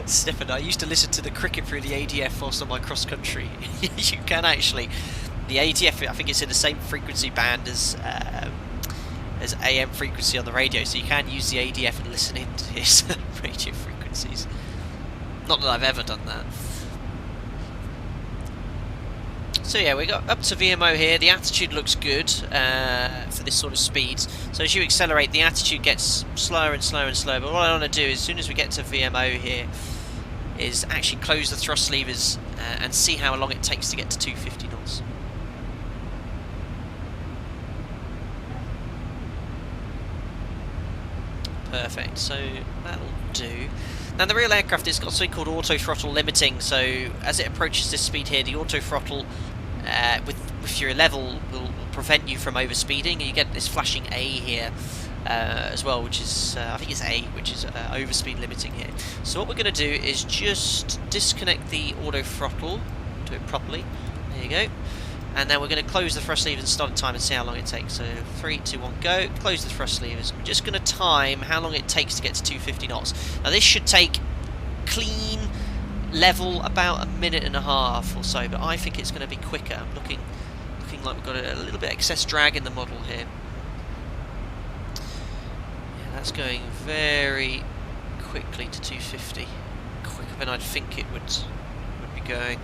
Stefan, I used to listen to the cricket through the ADF whilst on my cross country. You can actually. The ADF, I think it's in the same frequency band as AM frequency on the radio, so you can use the ADF and listen in to his radio frequencies. Not that I've ever done that. So yeah, we got up to VMO here. The attitude looks good for this sort of speed. So as you accelerate, the attitude gets slower and slower and slower. But what I want to do, as soon as we get to VMO here, is actually close the thrust levers and see how long it takes to get to 250 knots. Perfect, so that'll do. Now the real aircraft has got something called auto throttle limiting, so as it approaches this speed here, the auto throttle with your level will prevent you from overspeeding, and you get this flashing A here as well, which is, I think it's A, which is overspeed limiting here. So what we're going to do is just disconnect the auto throttle, do it properly, there you go, and then we're going to close the thrust levers and start time and see how long it takes. So 3, 2, 1, go, close the thrust levers. We're just going to time how long it takes to get to 250 knots. Now this should take clean level about a minute and a half or so, but I think it's going to be quicker. I'm looking like we've got a little bit excess drag in the model here. Yeah, that's going very quickly to 250, quicker than I'd think it would be going.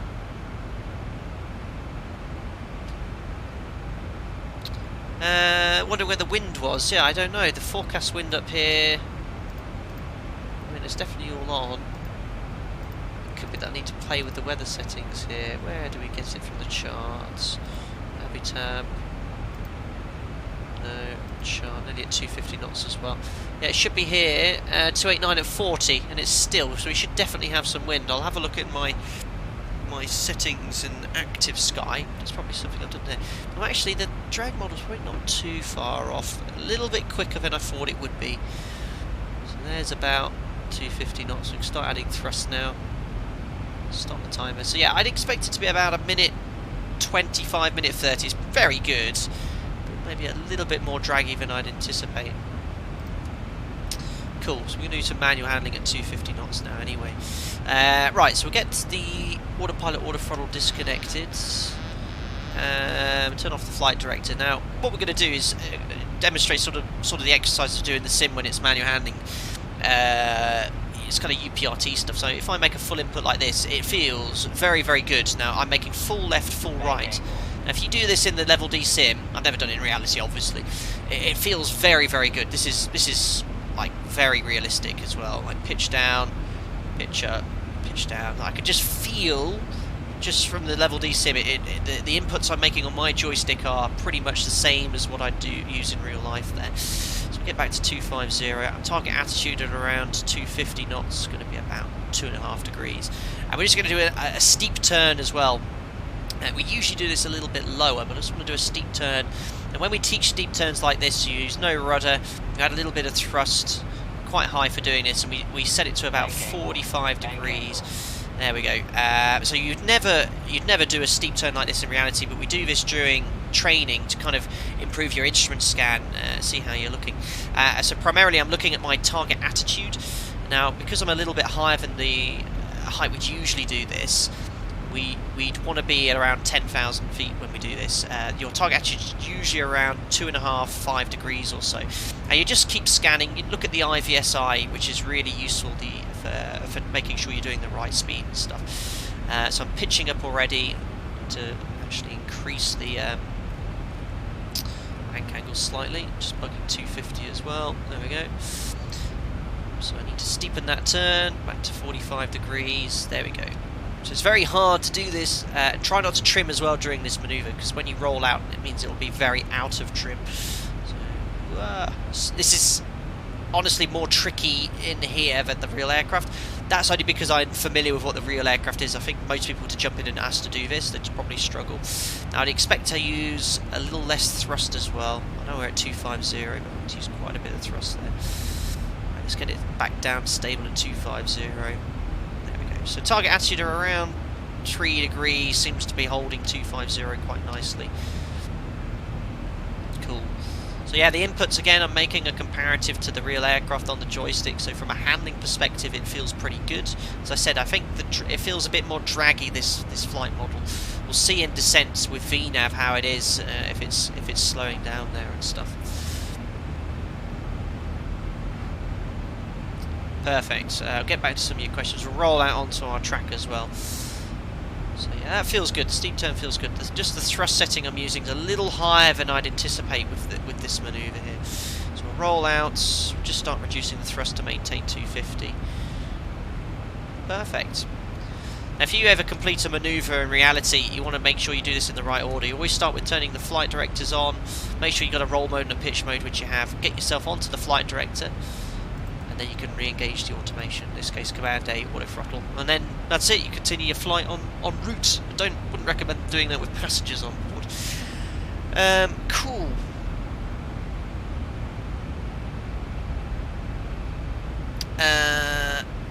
Wonder where the wind was. Yeah, I don't know. The forecast wind up here, I mean, it's definitely all on. It could be that I need to play with the weather settings here. Where do we get it from the charts? Tab. No, chart, nearly at 250 knots as well. Yeah, it should be here, 289 at 40, and it's still, so we should definitely have some wind. I'll have a look at my my settings in active sky. That's probably something I've done there. Well, actually, the drag model's probably not too far off. A little bit quicker than I thought it would be. So there's about 250 knots. We can start adding thrust now. Stop the timer. So yeah, I'd expect it to be about a minute 25, minute 30. It's very good, but maybe a little bit more draggy than I'd anticipate. Cool, so we're going to do some manual handling at 250 knots now anyway. Right, so we'll get the autopilot auto throttle disconnected. Turn off the flight director. Now, what we're going to do is demonstrate sort of the exercise of doing the sim when it's manual handling. It's kind of UPRT stuff. So if I make a full input like this, it feels very, very good. Now, I'm making full left, full right. Now, if you do this in the Level D sim, I've never done it in reality, obviously. It feels very, very good. This is like very realistic as well. Like pitch down, pitch up, pitch down. I can just feel, just from the Level D sim, the inputs I'm making on my joystick are pretty much the same as what I do use in real life there. So we get back to 250. Target attitude at around 250 knots. It's going to be about 2.5 degrees. And we're just going to do a steep turn as well. We usually do this a little bit lower, but I just want to do a steep turn. And when we teach steep turns like this, you use no rudder, you add a little bit of thrust, quite high for doing this, and we set it to about 45 degrees. There we go. So you'd never do a steep turn like this in reality, but we do this during training to kind of improve your instrument scan, see how you're looking. So primarily I'm looking at my target attitude. Now, because I'm a little bit higher than the height we'd usually do this, we'd want to be at around 10,000 feet when we do this. Your target attitude is usually around 2.5, 5 degrees or so. And you just keep scanning. You look at the IVSI, which is really useful for making sure you're doing the right speed and stuff. So I'm pitching up already to actually increase the rank angle slightly. Just bugging 250 as well. There we go. So I need to steepen that turn back to 45 degrees. There we go. So it's very hard to do this. Try not to trim as well during this manoeuvre, because when you roll out, it means it will be very out of trim. So, this is honestly more tricky in here than the real aircraft. That's only because I'm familiar with what the real aircraft is. I think most people to jump in and ask to do this, they'd probably struggle. Now I'd expect to use a little less thrust as well. I know we're at 250, but I'm going to use quite a bit of thrust there. Right, let's get it back down stable at 250. So target attitude are around 3 degrees, seems to be holding 250 quite nicely. Cool. So yeah, the inputs again, I'm making a comparative to the real aircraft on the joystick, so from a handling perspective it feels pretty good. As I said, I think it feels a bit more draggy, this flight model. We'll see in descents with VNAV how it is, if it's slowing down there and stuff. Perfect. I'll get back to some of your questions. We'll roll out onto our track as well. So yeah, that feels good. Steep turn feels good. Just the thrust setting I'm using is a little higher than I'd anticipate with this manoeuvre here. So we'll roll out. We'll just start reducing the thrust to maintain 250. Perfect. Now, if you ever complete a manoeuvre in reality, you want to make sure you do this in the right order. You always start with turning the flight directors on. Make sure you've got a roll mode and a pitch mode, which you have. Get yourself onto the flight director, and then you can re-engage the automation, in this case Command A, auto throttle, and then that's it, you continue your flight on route. I wouldn't recommend doing that with passengers on board. Cool.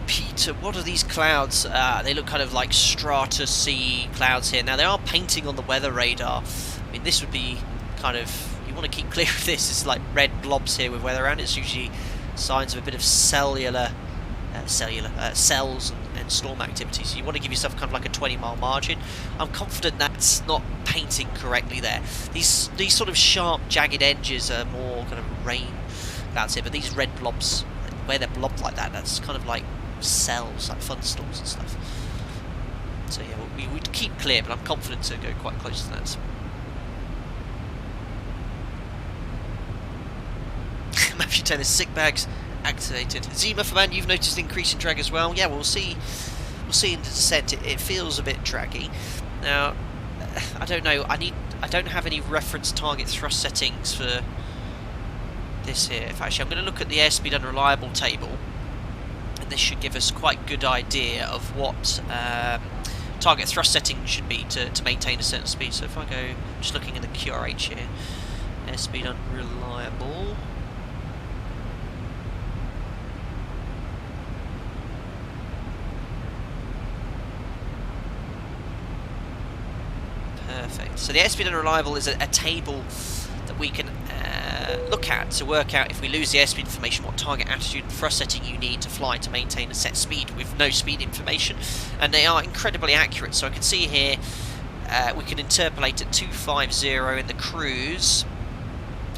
Peter, what are these clouds? They look kind of like strata C clouds here. Now, they are painting on the weather radar. I mean, this would be kind of, you want to keep clear of this. It's like red blobs here with weather around. It's usually signs of a bit of cells and storm activity, so you want to give yourself kind of like a 20-mile margin. I'm confident that's not painting correctly there. These sort of sharp, jagged edges are more kind of rain clouds here, but these red blobs, where they're blobbed like that, that's kind of like cells, like thunderstorms and stuff. So yeah, we would keep clear, but I'm confident to go quite close to that. Matthew Taylor's sick bags activated. Zima for man, you've noticed increase in drag as well. Yeah, we'll see in the descent. It feels a bit draggy. Now, I don't know. I don't have any reference target thrust settings for this here. If actually, I'm going to look at the airspeed unreliable table, and this should give us quite good idea of what target thrust setting should be to maintain a certain speed. So if I go, just looking in the QRH here, airspeed unreliable. Perfect. So the airspeed unreliable is a table that we can look at to work out if we lose the airspeed information, what target attitude and thrust setting you need to fly to maintain a set speed with no speed information. And they are incredibly accurate. So I can see here we can interpolate at 250 in the cruise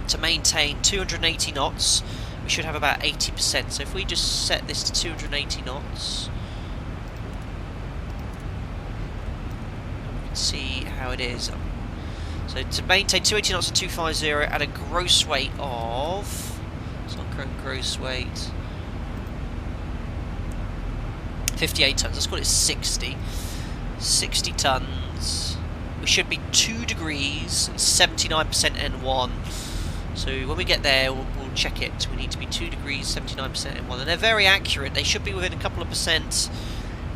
to maintain 280 knots. We should have about 80%. So if we just set this to 280 knots, we can see how it is. So to maintain 280 knots at 250 at a gross weight of, it's not gross weight, 58 tons, let's call it 60 tons, we should be 2 degrees, 79% N1. So when we get there, we'll check it. We need to be 2 degrees, 79% N1, and they're very accurate. They should be within a couple of percent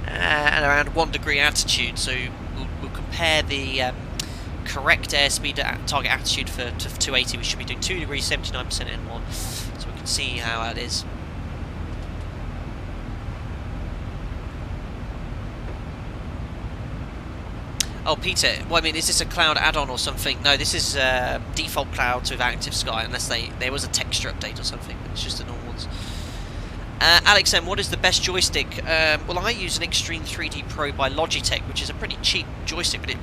and around 1 degree altitude. So we'll compare the correct airspeed target attitude for 280. We should be doing 2 degrees, 79% N1. So we can see how that is. Oh, Peter, well, I mean, is this a cloud add-on or something? No, this is default clouds with active sky, unless there was a texture update or something, but it's just the normal ones. Alex M, what is the best joystick? Well, I use an Extreme 3D Pro by Logitech, which is a pretty cheap joystick, but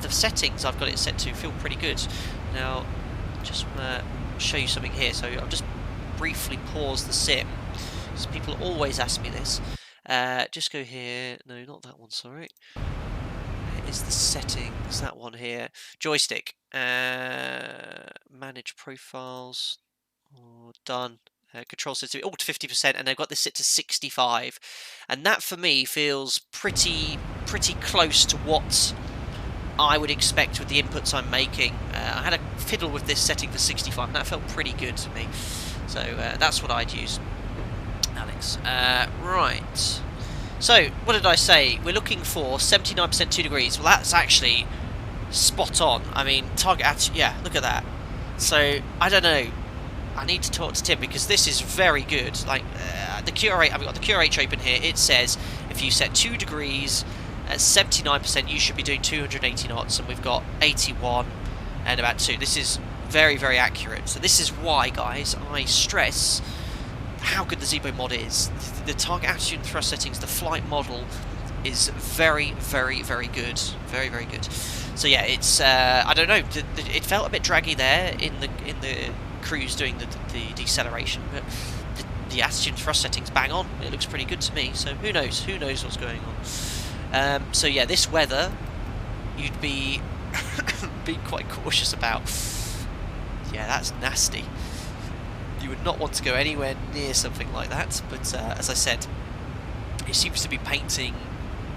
the settings I've got it set to feel pretty good. Now, just want to show you something here. So I'll just briefly pause the sim, because people always ask me this. Just go here. No, not that one, sorry. Is the settings, that one here, joystick, manage profiles, done, control sensitivity, all to 50%, and they've got this set to 65, and that for me feels pretty close to what I would expect with the inputs I'm making. I had a fiddle with this setting for 65, and that felt pretty good to me, so that's what I'd use, Alex. Right. So, what did I say? We're looking for 79% 2 degrees. Well, that's actually spot on. I mean, target attitude, yeah, look at that. So, I don't know. I need to talk to Tim, because this is very good. Like, the QRH, I've got the QRH open here. It says if you set 2 degrees at 79%, you should be doing 280 knots, and we've got 81 and about 2. This is very, very accurate. So, this is why, guys, I stress how good the ZIBO mod is. The target attitude and thrust settings, the flight model is very, very, very good. Very, very good. So yeah, it's I don't know. It felt a bit draggy there in the cruise doing the deceleration, but the attitude and thrust settings bang on. It looks pretty good to me. So who knows? Who knows what's going on? So yeah, this weather you'd be quite cautious about. Yeah, that's nasty. You would not want to go anywhere near something like that, but as I said, it seems to be painting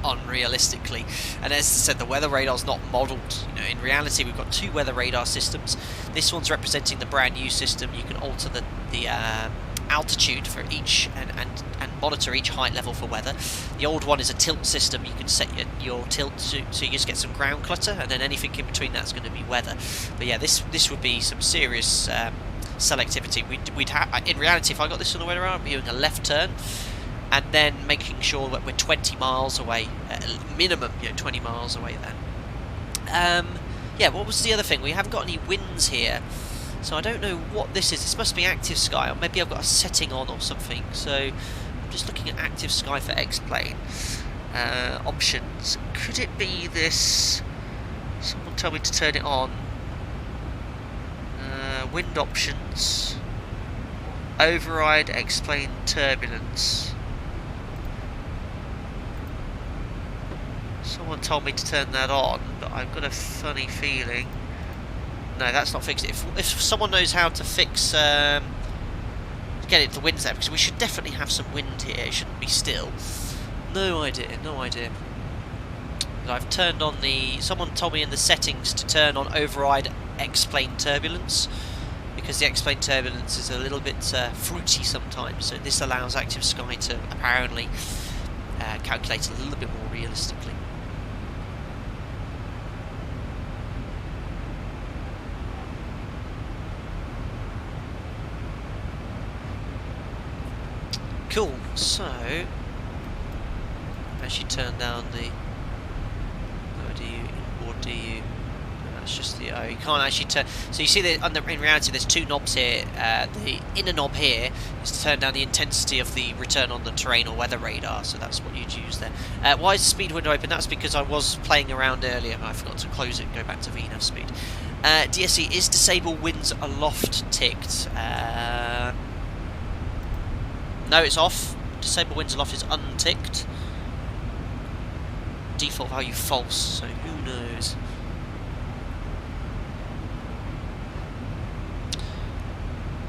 unrealistically. And as I said, the weather radar's not modelled. You know, in reality, we've got 2 weather radar systems. This one's representing the brand new system. You can alter the altitude for each and monitor each height level for weather. The old one is a tilt system. You can set your tilt so you just get some ground clutter, and then anything in between that's going to be weather. But yeah, this would be some serious selectivity. We'd have, in reality, if I got this on the weather radar, I'd be doing a left turn and then making sure that we're 20 miles away, minimum, 20 miles away then. Yeah, what was the other thing? We haven't got any winds here, so I don't know what this is. This must be active sky, or maybe I've got a setting on or something. So I'm just looking at active sky for X-plane options. Could it be this? Someone told me to turn it on. Wind options, override X-plane turbulence. Someone told me to turn that on, but I've got a funny feeling. No, that's not fixed. If someone knows how to fix, get it, the wind's there, because we should definitely have some wind here. It shouldn't be still. No idea, no idea. But I've turned on someone told me in the settings to turn on override X-plane turbulence, because the X-plane turbulence is a little bit fruity sometimes, so this allows active sky to apparently calculate a little bit more realistically. Cool. So, as you turn down the, oh, do you, or do you? No, that's just the, oh, you can't actually turn. So you see that in reality, there's two knobs here. The inner knob here is to turn down the intensity of the return on the terrain or weather radar. So that's what you'd use there. Why is the speed window open? That's because I was playing around earlier. I forgot to close it and go back to VNAV speed. DSC, is disable winds aloft ticked? No, it's off. Disable winds aloft is unticked. Default value false, so who knows?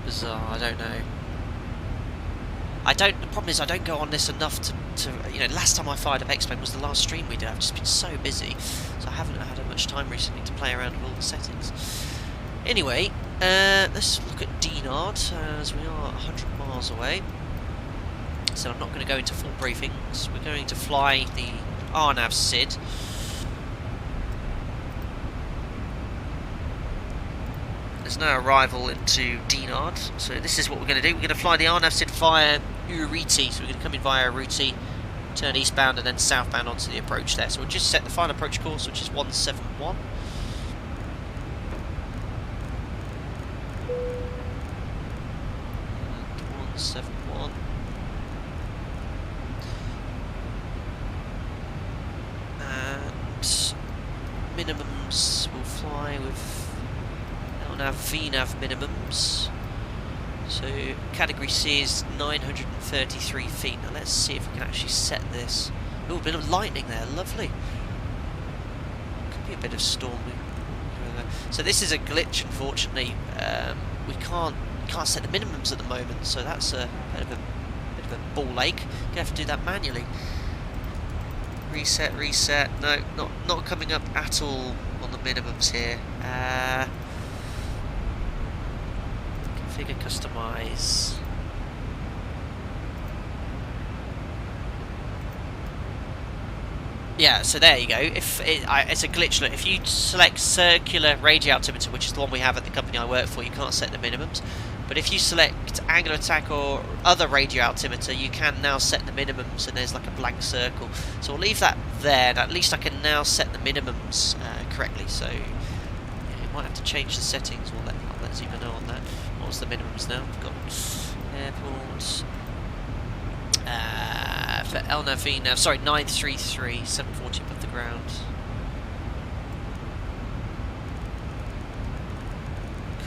Bizarre, I don't know. The problem is I don't go on this enough to you know, last time I fired up X-Men was the last stream we did. I've just been so busy, so I haven't had much time recently to play around with all the settings. Anyway, let's look at Dinard, as we are 100 miles away. So I'm not going to go into full briefings. We're going to fly the RNAV SID. There's no arrival into Dinard, so this is what we're going to do. We're going to fly the RNAV SID via Uriti. So we're going to come in via Uriti, turn eastbound and then southbound onto the approach there. So we'll just set the final approach course, which is 171. And 171. Minimums will fly with LNAV VNAV minimums. So category C is 933 feet. Now let's see if we can actually set this. Oh, a bit of lightning there, lovely. Could be a bit of storm. So this is a glitch, unfortunately. We can't set the minimums at the moment, so that's a bit of a ball ache. Gonna have to do that manually. Reset, no, not coming up at all on the minimums here. Configure, customize. Yeah, so there you go. If it's a glitch, look, if you select circular radio altimeter, which is the one we have at the company I work for, you can't set the minimums. But if you select angle attack or other radio altimeter, you can now set the minimums, and there's like a blank circle. So I'll leave that there, and at least I can now set the minimums correctly. So yeah, you might have to change the settings. I'll let Zibo know on that. What was the minimums now? We've got airports. For LNAV VNAV, sorry, 933, 740 above the ground.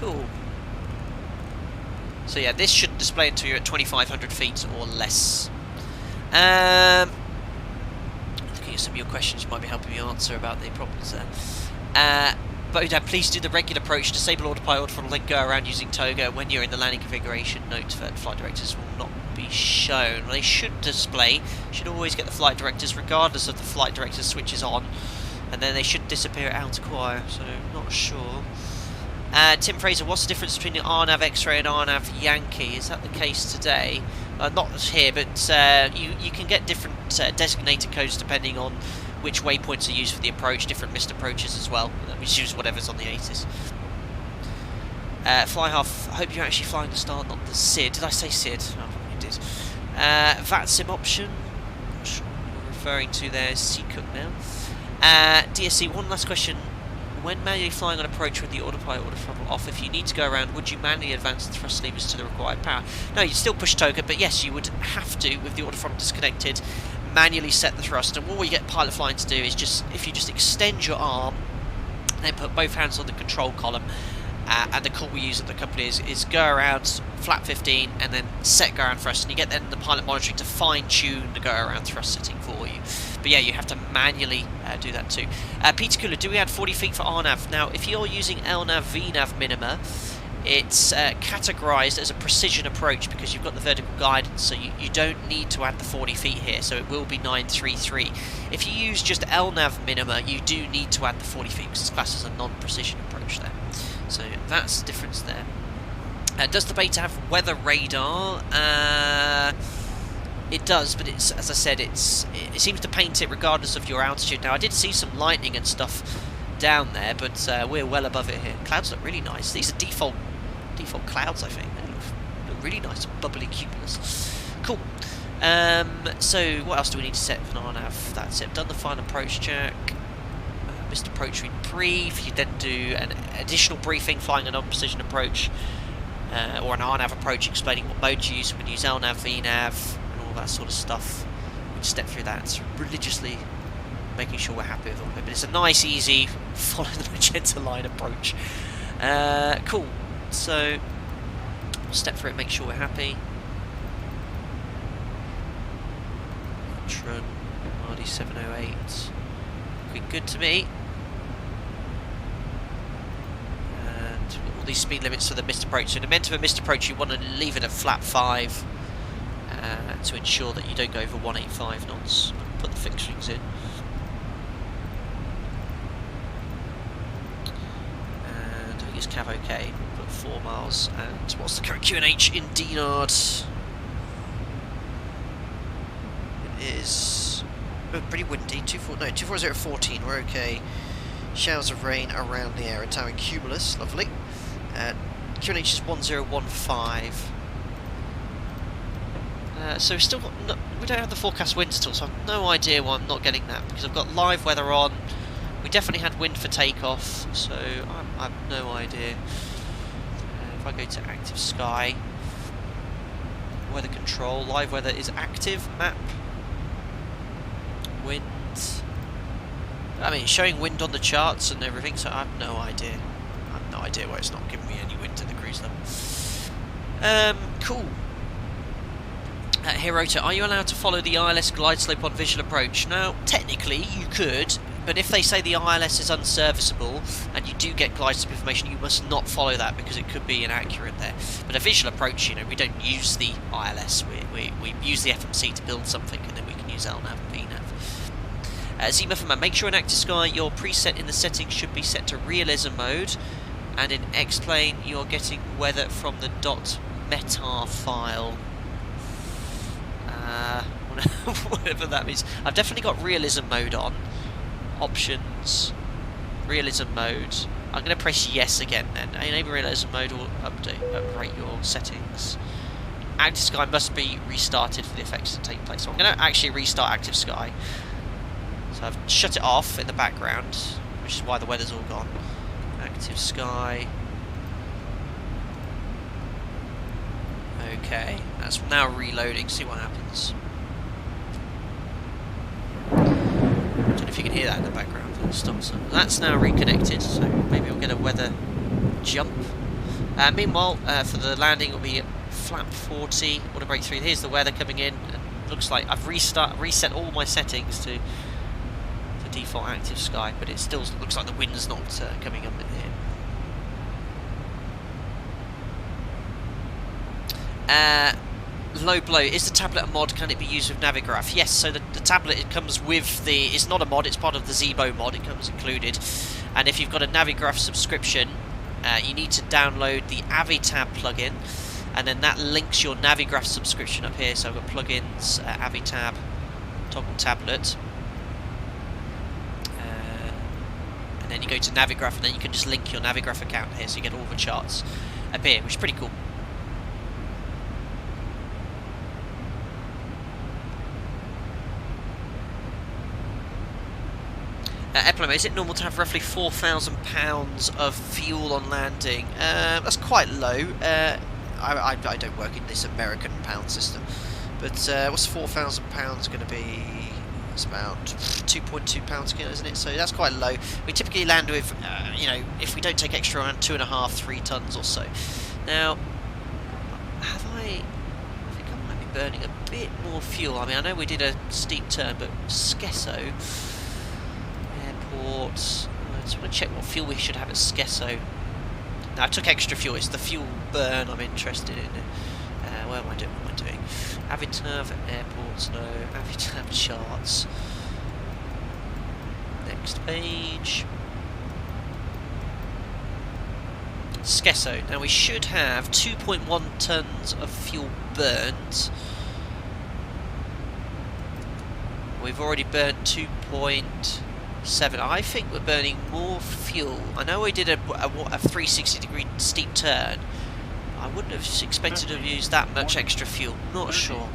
Cool. So yeah, this should display until you're at 2,500 feet or less. Looking at some of your questions, you might be helping me answer about the problems there. Bodan, please do the regular approach, disable autopilot, auto throttle, then go around using Toga. When you're in the landing configuration, note that flight directors will not be shown. They should display, should always get the flight directors regardless of the flight director's switches on, and then they should disappear out to choir, so not sure. Tim Fraser, what's the difference between the RNAV X-ray and RNAV Yankee? Is that the case today? Not here, but you can get different designated codes depending on which waypoints are used for the approach, different missed approaches as well. We just use whatever's on the ATIS. Fly half, I hope you're actually flying the start, not the SID. Did I say SID? Oh, you did. VAT sim option, not sure what you're referring to there, is C-Cook now. DSC, one last question. When manually flying on approach with the autopilot auto throttle off, if you need to go around, would you manually advance the thrust levers to the required power? No, you'd still push Toga, but yes, you would have to, with the auto throttle disconnected, manually set the thrust. And what we get pilot flying to do is just, if you just extend your arm, then put both hands on the control column, and the call we use at the company is go around flap 15 and then set go around thrust, and you get then the pilot monitoring to fine tune the go around thrust setting for you. But yeah, you have to manually do that too. Peter Cooler, do we add 40 feet for RNAV? Now, if you're using LNAV VNAV minima, it's categorized as a precision approach because you've got the vertical guidance, so you don't need to add the 40 feet here, so it will be 933. If you use just LNAV minima, you do need to add the 40 feet because it's classed as a non-precision approach there. So that's the difference there. Does the Beta have weather radar? It does, but it's, as I said, it seems to paint it regardless of your altitude. Now, I did see some lightning and stuff down there, but we're well above it here. Clouds look really nice. These are default clouds, I think. They look really nice, bubbly cumulus. Cool. So what else do we need to set for an RNAV? That's it. I've done the final approach check. Missed approach we brief. You then do an additional briefing, flying an on-precision approach, or an RNAV approach, explaining what mode to use. We can use LNAV, VNAV, and all that sort of stuff. We step through that so religiously, making sure we're happy with all of it. But it's a nice, easy, follow the magenta line approach. Cool. So we'll step through it, make sure we're happy. Run RD708. Looking good to me. And all these speed limits for the missed approach. So in the event of a missed approach, you want to leave it at flat 5 to ensure that you don't go over 185 knots. Put the fixings in. And I think it's Cav OK. Put 4 miles. And what's the current QNH in Dinard? Is pretty windy. 240 at 14. We're okay. Showers of rain around the area. Towering cumulus, lovely. QNH is 1015. So we've still got we don't have the forecast winds at all, so I've no idea why I'm not getting that, because I've got live weather on. We definitely had wind for takeoff, so I have no idea. If I go to active sky, weather control, live weather is active, map. Wind. I mean, it's showing wind on the charts and everything, so I have no idea. I have no idea why it's not giving me any wind at the cruise level. Cool. Hirota, are you allowed to follow the ILS glide slope on visual approach? Now, technically, you could, but if they say the ILS is unserviceable and you do get glide slope information, you must not follow that because it could be inaccurate there. But a visual approach, you know, we don't use the ILS, we use the FMC to build something, and then we can use LNAV and VNAV. ZIBO MOD, make sure in active sky your preset in the settings should be set to Realism Mode, and in X-Plane you're getting weather from the .metar file. Whatever that means. I've definitely got Realism Mode on. Options, Realism Mode. I'm going to press yes again then. Enable Realism Mode or upgrade your settings. Active Sky must be restarted for the effects to take place. So I'm going to actually restart Active Sky. So I've shut it off in the background, which is why the weather's all gone. Active Sky. Okay, that's now reloading, see what happens. I don't know if you can hear that in the background. So that's now reconnected, so maybe we'll get a weather jump. Meanwhile, for the landing it'll be flap 40, water break 3. Here's the weather coming in, and looks like I've reset all my settings to default active sky, but it still looks like the wind's not coming up in here. Low blow, is the tablet a mod? Can it be used with Navigraph? Yes, so the tablet, it comes with the, it's not a mod, it's part of the ZIBO mod, it comes included. And if you've got a Navigraph subscription, you need to download the Avitab plugin, and then that links your Navigraph subscription up here. So I've got plugins, Avitab, toggle tablet, and then you go to Navigraph, and then you can just link your Navigraph account here, so you get all the charts up here, which is pretty cool. Eplom, is it normal to have roughly £4,000 of fuel on landing? That's quite low. I don't work in this American pound system, but what's £4,000 going to be? It's about 2.2 pounds a kilo, isn't it? So that's quite low. We typically land with, you know, if we don't take extra, around 2.5–3 tons or so. Now, I think I might be burning a bit more fuel. I mean, I know we did a steep turn, but Skesso Airport. I just want to check what fuel we should have at Skesso. Now, I took extra fuel. It's the fuel burn I'm interested in. Where am I doing? What am I doing? Avitab airports, no. Avitab charts. Next page. Skesso. Now we should have 2.1 tons of fuel burnt. We've already burnt 2.7. I think we're burning more fuel. I know we did a 360-degree steep turn, I wouldn't have expected to have used that much extra fuel. Not sure.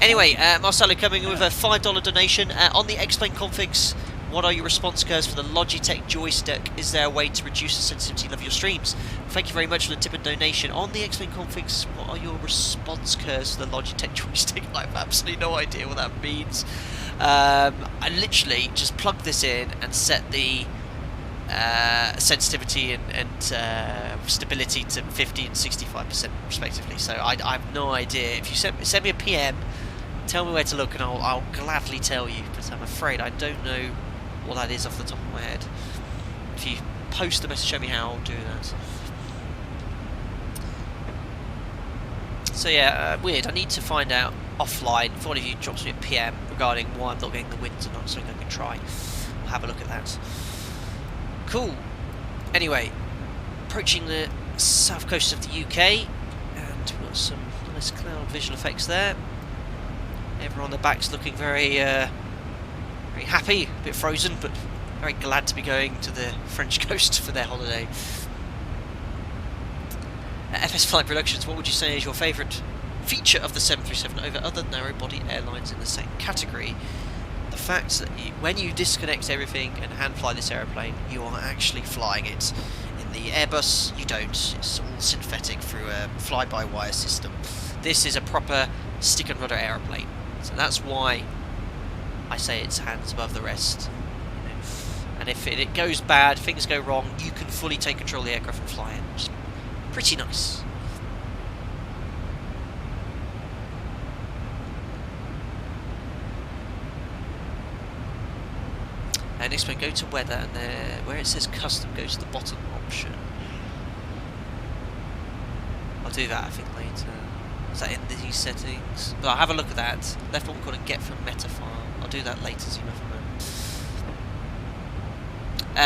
Anyway, Marcelo coming in with a $5 donation. On the X-Plane configs, what are your response curves for the Logitech Joystick? Is there a way to reduce the sensitivity of your streams? Thank you very much for the tip and donation. On the X-Plane configs, what are your response curves for the Logitech Joystick? I have absolutely no idea what that means. I literally just plug this in and set the sensitivity and stability to 50 and 65% respectively. So I have no idea. If you send me a PM, tell me where to look and I'll gladly tell you. But I'm afraid I don't know what that is off the top of my head. If you post a message, show me how I'll do that. So yeah, weird. I need to find out offline if one of you drops me a PM regarding why I'm not getting the wins or not, so I can try. We'll have a look at that. Cool. Anyway, approaching the south coast of the UK, and we've got some nice cloud visual effects there. Everyone on the back's looking very, very happy, a bit frozen, but very glad to be going to the French coast for their holiday. FS Flight Productions, what would you say is your favourite feature of the 737 over other narrow-body airlines in the same category? The fact that when you disconnect everything and hand fly this aeroplane, you are actually flying it. In the Airbus, you don't. It's all synthetic through a fly-by-wire system. This is a proper stick and rudder aeroplane, so that's why I say it's hands above the rest. You know? And if it goes bad, things go wrong, you can fully take control of the aircraft and fly it. Just pretty nice. And next one, go to weather, and there, where it says custom, go to the bottom option. I'll do that, I think, later. Is that in these settings? But I'll have a look at that. Left one, we're going to get from meta file. I'll do that later, so you never know.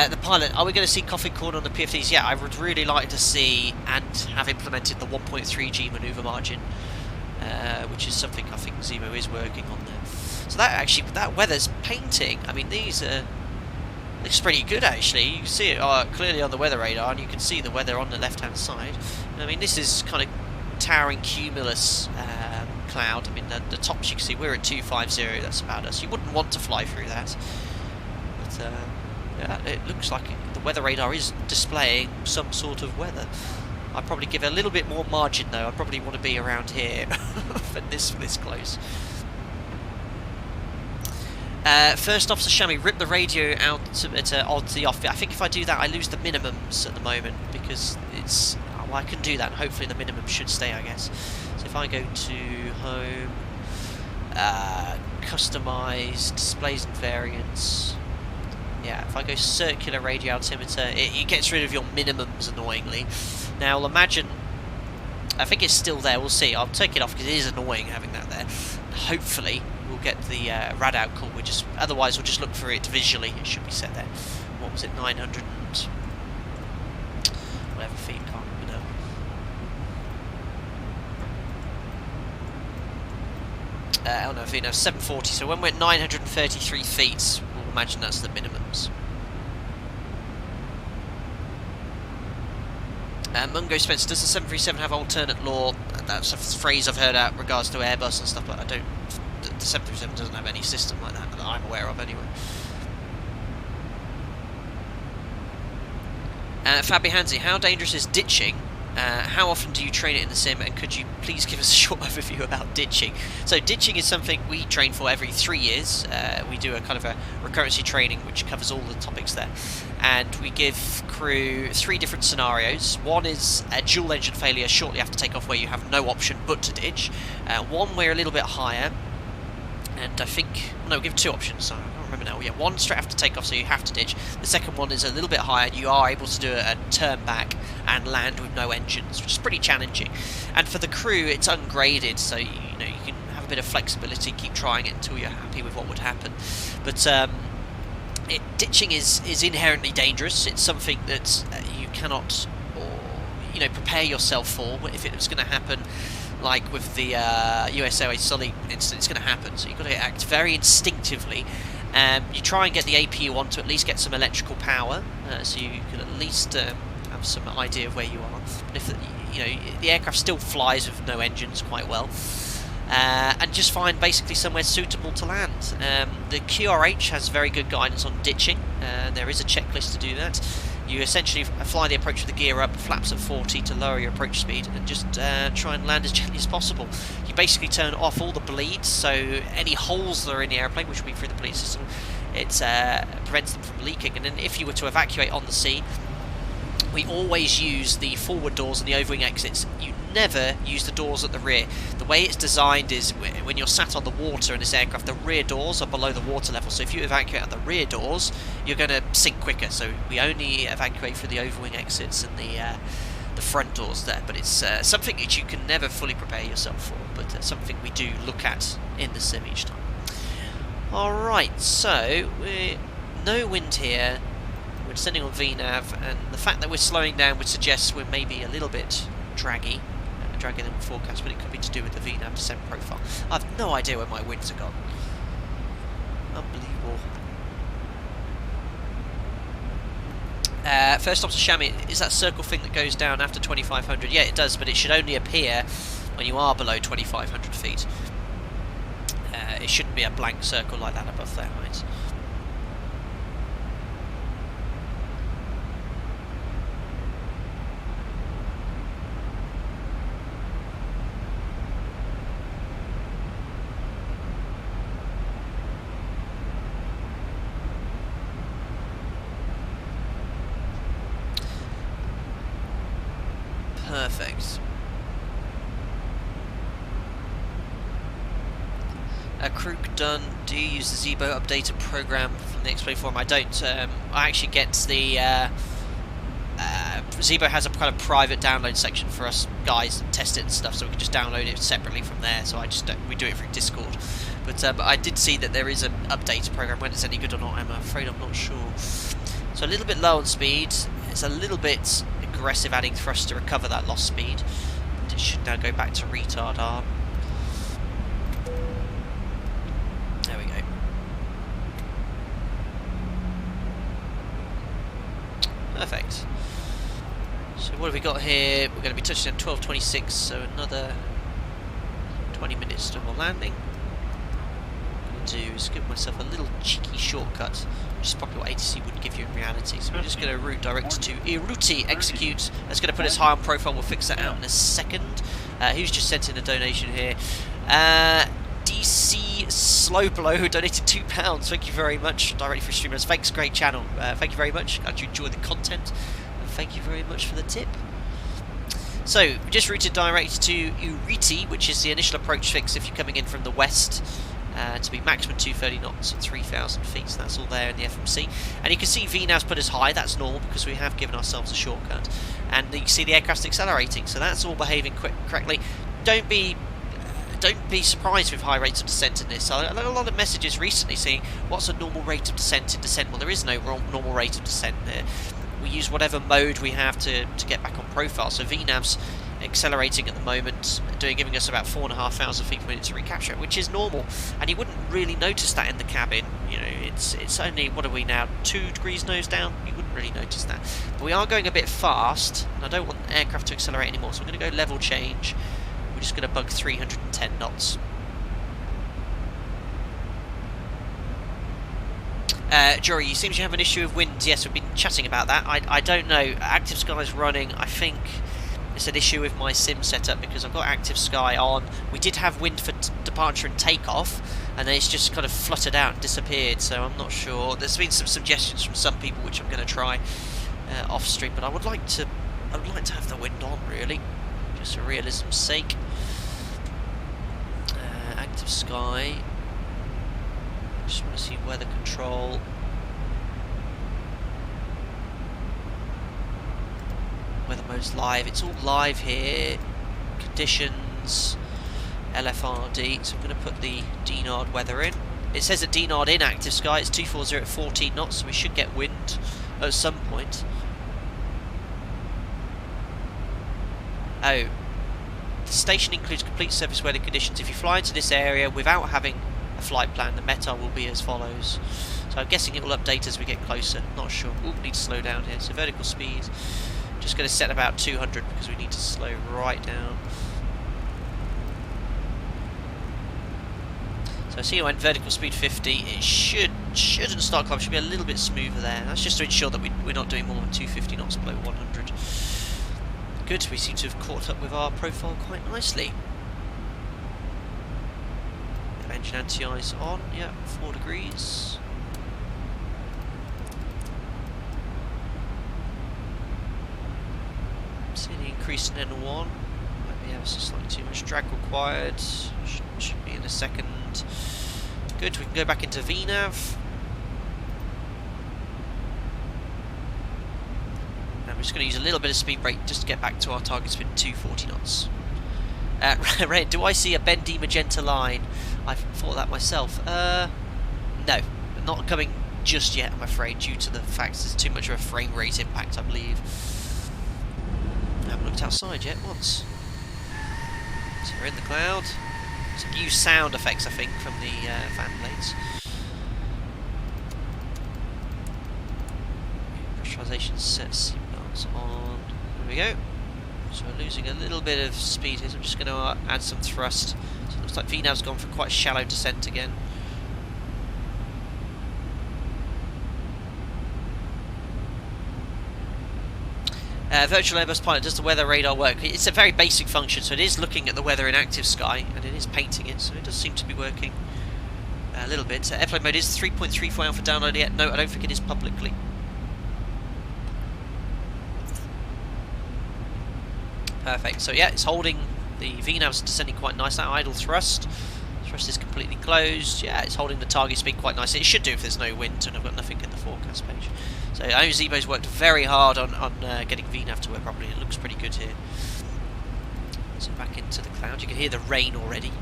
The pilot, are we going to see coffee corn on the PFDs? Yeah, I would really like to see and have implemented the 1.3G manoeuvre margin, which is something I think ZIBO is working on there. So that actually, that weather's painting. I mean, these are looks pretty good actually. You can see it clearly on the weather radar, and you can see the weather on the left-hand side. I mean, this is kind of towering cumulus cloud. I mean, the tops you can see, we're at 250. That's about us. You wouldn't want to fly through that, but yeah, it looks like the weather radar is displaying some sort of weather. I'd probably give it a little bit more margin though. I probably want to be around here for this close. First Officer Shami, rip the radio out to odd to the off. I think if I do that, I lose the minimums at the moment because it's. Well, I can do that. And hopefully, the minimum should stay, I guess. So if I go to home, customize displays and variants. Yeah, if I go circular radio altimeter, it gets rid of your minimums annoyingly. Now, I'll imagine. I think it's still there. We'll see. I'll take it off because it is annoying having that there. Hopefully, we'll get the rad out call. Otherwise, we'll just look for it visually. It should be set there. What was it? 900 and whatever feet. Can't remember now. Oh no, feet. No, 740. So when we're at 933 feet, we'll imagine that's the minimums. Mungo Spencer, does the 737 have alternate law? That's a phrase I've heard out regards to Airbus and stuff, but I don't. The 737 doesn't have any system like that I'm aware of anyway. Fabi Hansi, how dangerous is ditching? How often do you train it in the sim, and could you please give us a short overview about ditching? So ditching is something we train for every 3 years. We do a kind of a recurrency training which covers all the topics there, and we give crew 3 different scenarios. One is a dual engine failure shortly after takeoff where you have no option but to ditch. One where a little bit higher, and I think, no, we give 2 options, so I don't remember now. Yeah, one straight after takeoff, so you have to ditch. The second one is a little bit higher, and you are able to do a turn back and land with no engines, which is pretty challenging. And for the crew, it's ungraded, so you know you can have a bit of flexibility, keep trying it until you're happy with what would happen. But ditching is inherently dangerous. It's something that you cannot, or prepare yourself for. If it was going to happen, like with the US Airways Sully incident, it's going to happen. So you've got to act very instinctively. You try and get the APU on to at least get some electrical power, so you can at least have some idea of where you are. But if you know, the aircraft still flies with no engines quite well. And just find basically somewhere suitable to land. The QRH has very good guidance on ditching. There is a checklist to do that. You essentially fly the approach with the gear up, flaps at 40 to lower your approach speed, and just try and land as gently as possible. You basically turn off all the bleeds, so any holes that are in the airplane, which will be through the bleed system, it prevents them from leaking. And then if you were to evacuate on the sea, we always use the forward doors and the overwing exits. You never use the doors at the rear. The way it's designed is when you're sat on the water in this aircraft, the rear doors are below the water level, so if you evacuate at the rear doors, you're going to sink quicker. So we only evacuate through the overwing exits and the front doors there, but it's something that you can never fully prepare yourself for, but something we do look at in the sim each time. Alright, so no wind here. We're descending on VNAV, and the fact that we're slowing down would suggest we're maybe a little bit draggier than forecast, but it could be to do with the VNAV descent profile. I have no idea where my winds are gone. Unbelievable. First off to Shami, is that circle thing that goes down after 2,500? Yeah, it does, but it should only appear when you are below 2,500 feet. It shouldn't be a blank circle like that above there, right? Perfect. Krook done. Do you use the ZIBO updated program from the Explain forum? I don't. I actually get the ZIBO has a kind of private download section for us guys that test it and stuff, so we can just download it separately from there. So I just don't, we do it through Discord. But I did see that there is an updated program. Whether it's any good or not, I'm afraid I'm not sure. So a little bit low on speed. It's a little bit aggressive adding thrust to recover that lost speed. But it should now go back to retard arm. There we go. Perfect. So what have we got here? We're going to be touching at 12:26, so another 20 minutes to our landing. What I'm going to do is give myself a little cheeky shortcut, which is probably what ATC would give you in reality. So we're just going to route direct to Iruti, execute. That's going to put us high on profile. We'll fix that out in a second. Who's just sent in a donation here? DC Slowblow, who donated £2. Thank you very much. Directly for streamers. Thanks, great channel. Thank you very much. Glad you enjoy the content. And thank you very much for the tip. So, we just routed direct to Iruti, which is the initial approach fix if you're coming in from the west. To be maximum 230 knots at 3,000 feet, so that's all there in the FMC. And you can see VNAV's put us high, that's normal because we have given ourselves a shortcut. And you can see the aircraft's accelerating, so that's all behaving correctly. Don't be surprised with high rates of descent in this. I had a lot of messages recently saying, what's a normal rate of descent in descent? Well, there is no normal rate of descent there. We use whatever mode we have to get back on profile, so VNAV's accelerating at the moment, giving us about 4,500 feet per minute to recapture it, which is normal, and you wouldn't really notice that in the cabin. You know, it's only, what are we now, 2 degrees nose down? You wouldn't really notice that. But we are going a bit fast, and I don't want the aircraft to accelerate anymore, so I'm going to go level change. We're just going to bug 310 knots. Jory, you seem to have an issue with wind. Yes, we've been chatting about that. I don't know. Active Sky is running. I think it's an issue with my sim setup because I've got Active Sky on. We did have wind for departure and takeoff, and then it's just kind of fluttered out and disappeared, so I'm not sure. There's been some suggestions from some people which I'm going to try off stream, but I would like to have the wind on, really, just for realism's sake. Active Sky. Just want to see weather control. Weather mode's live. It's all live here. Conditions, LFRD. So I'm going to put the Dinard weather in. It says that Dinard in Active Sky. It's 240 at 14 knots, so we should get wind at some point. Oh. The station includes complete surface weather conditions. If you fly into this area without having a flight plan, the METAR will be as follows. So I'm guessing it will update as we get closer. Not sure. We'll need to slow down here. So vertical speed, just just going to set about 200 because we need to slow right down. So I see I went vertical speed 50. It shouldn't start climbing. Should be a little bit smoother there. That's just to ensure that we're not doing more than 250 knots below 100. Good. We seem to have caught up with our profile quite nicely. Engine anti-ice on. Yeah, 4 degrees. See the increase in N1. Maybe have slightly too much drag required. Should be in a second. Good, we can go back into VNav. And I'm just going to use a little bit of speed brake just to get back to our target speed 240 knots. Red, do I see a bendy magenta line? I've thought that myself. No, not coming just yet, I'm afraid, due to the fact there's too much of a frame rate impact, I believe. I haven't looked outside yet once. So we're in the cloud. Some new sound effects, I think, from the fan blades. Pressurization set, seatbelts on. There we go. So we're losing a little bit of speed here, so I'm just going to add some thrust. So it looks like VNav's gone for quite a shallow descent again. Virtual Airbus Pilot, does the weather radar work? It's a very basic function, so it is looking at the weather in active sky, and it is painting it, so it does seem to be working a little bit. Airplane mode is 3.34 alpha download yet. No, I don't think it is publicly. Perfect, so yeah, it's holding, the VNav's descending quite nice now, idle thrust. Thrust is completely closed. Yeah, it's holding the target speed quite nicely. It should do if there's no wind, and I've got nothing in the forecast page. So I know ZIBO's worked very hard on getting VNav to work properly. It looks pretty good here. So back into the cloud. You can hear the rain already.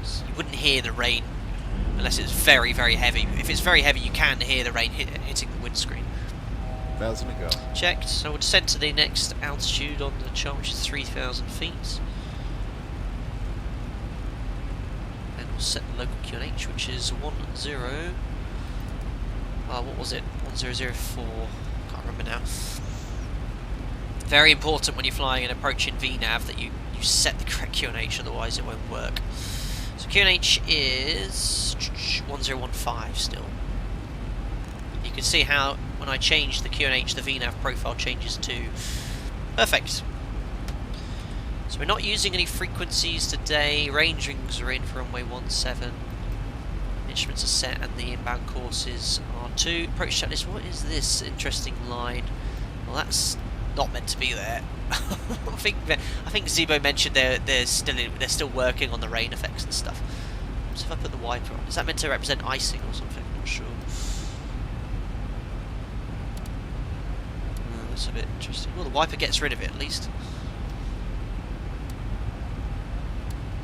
So you wouldn't hear the rain unless it's very, very heavy. If it's very heavy, you can hear the rain hitting the windscreen. 1,000 to go. Checked. So we'll descend to the next altitude on the chart, which is 3,000 feet. And we'll set the local QNH, which is 10. What was it? 1004. Can't remember now. Very important when you're flying and approaching VNav that you set the correct QNH, otherwise it won't work. So QNH is 1015 still. You can see how when I change the QNH, the VNav profile changes too. Perfect. So we're not using any frequencies today. Range rings are in for runway 17. Instruments are set and the inbound courses are 2. Approach checklist. What is this interesting line? Well, that's not meant to be there. I think ZIBO mentioned they're still working on the rain effects and stuff. So if I put the wiper on, is that meant to represent icing or something? I'm not sure. Oh, that's a bit interesting. Well, the wiper gets rid of it at least.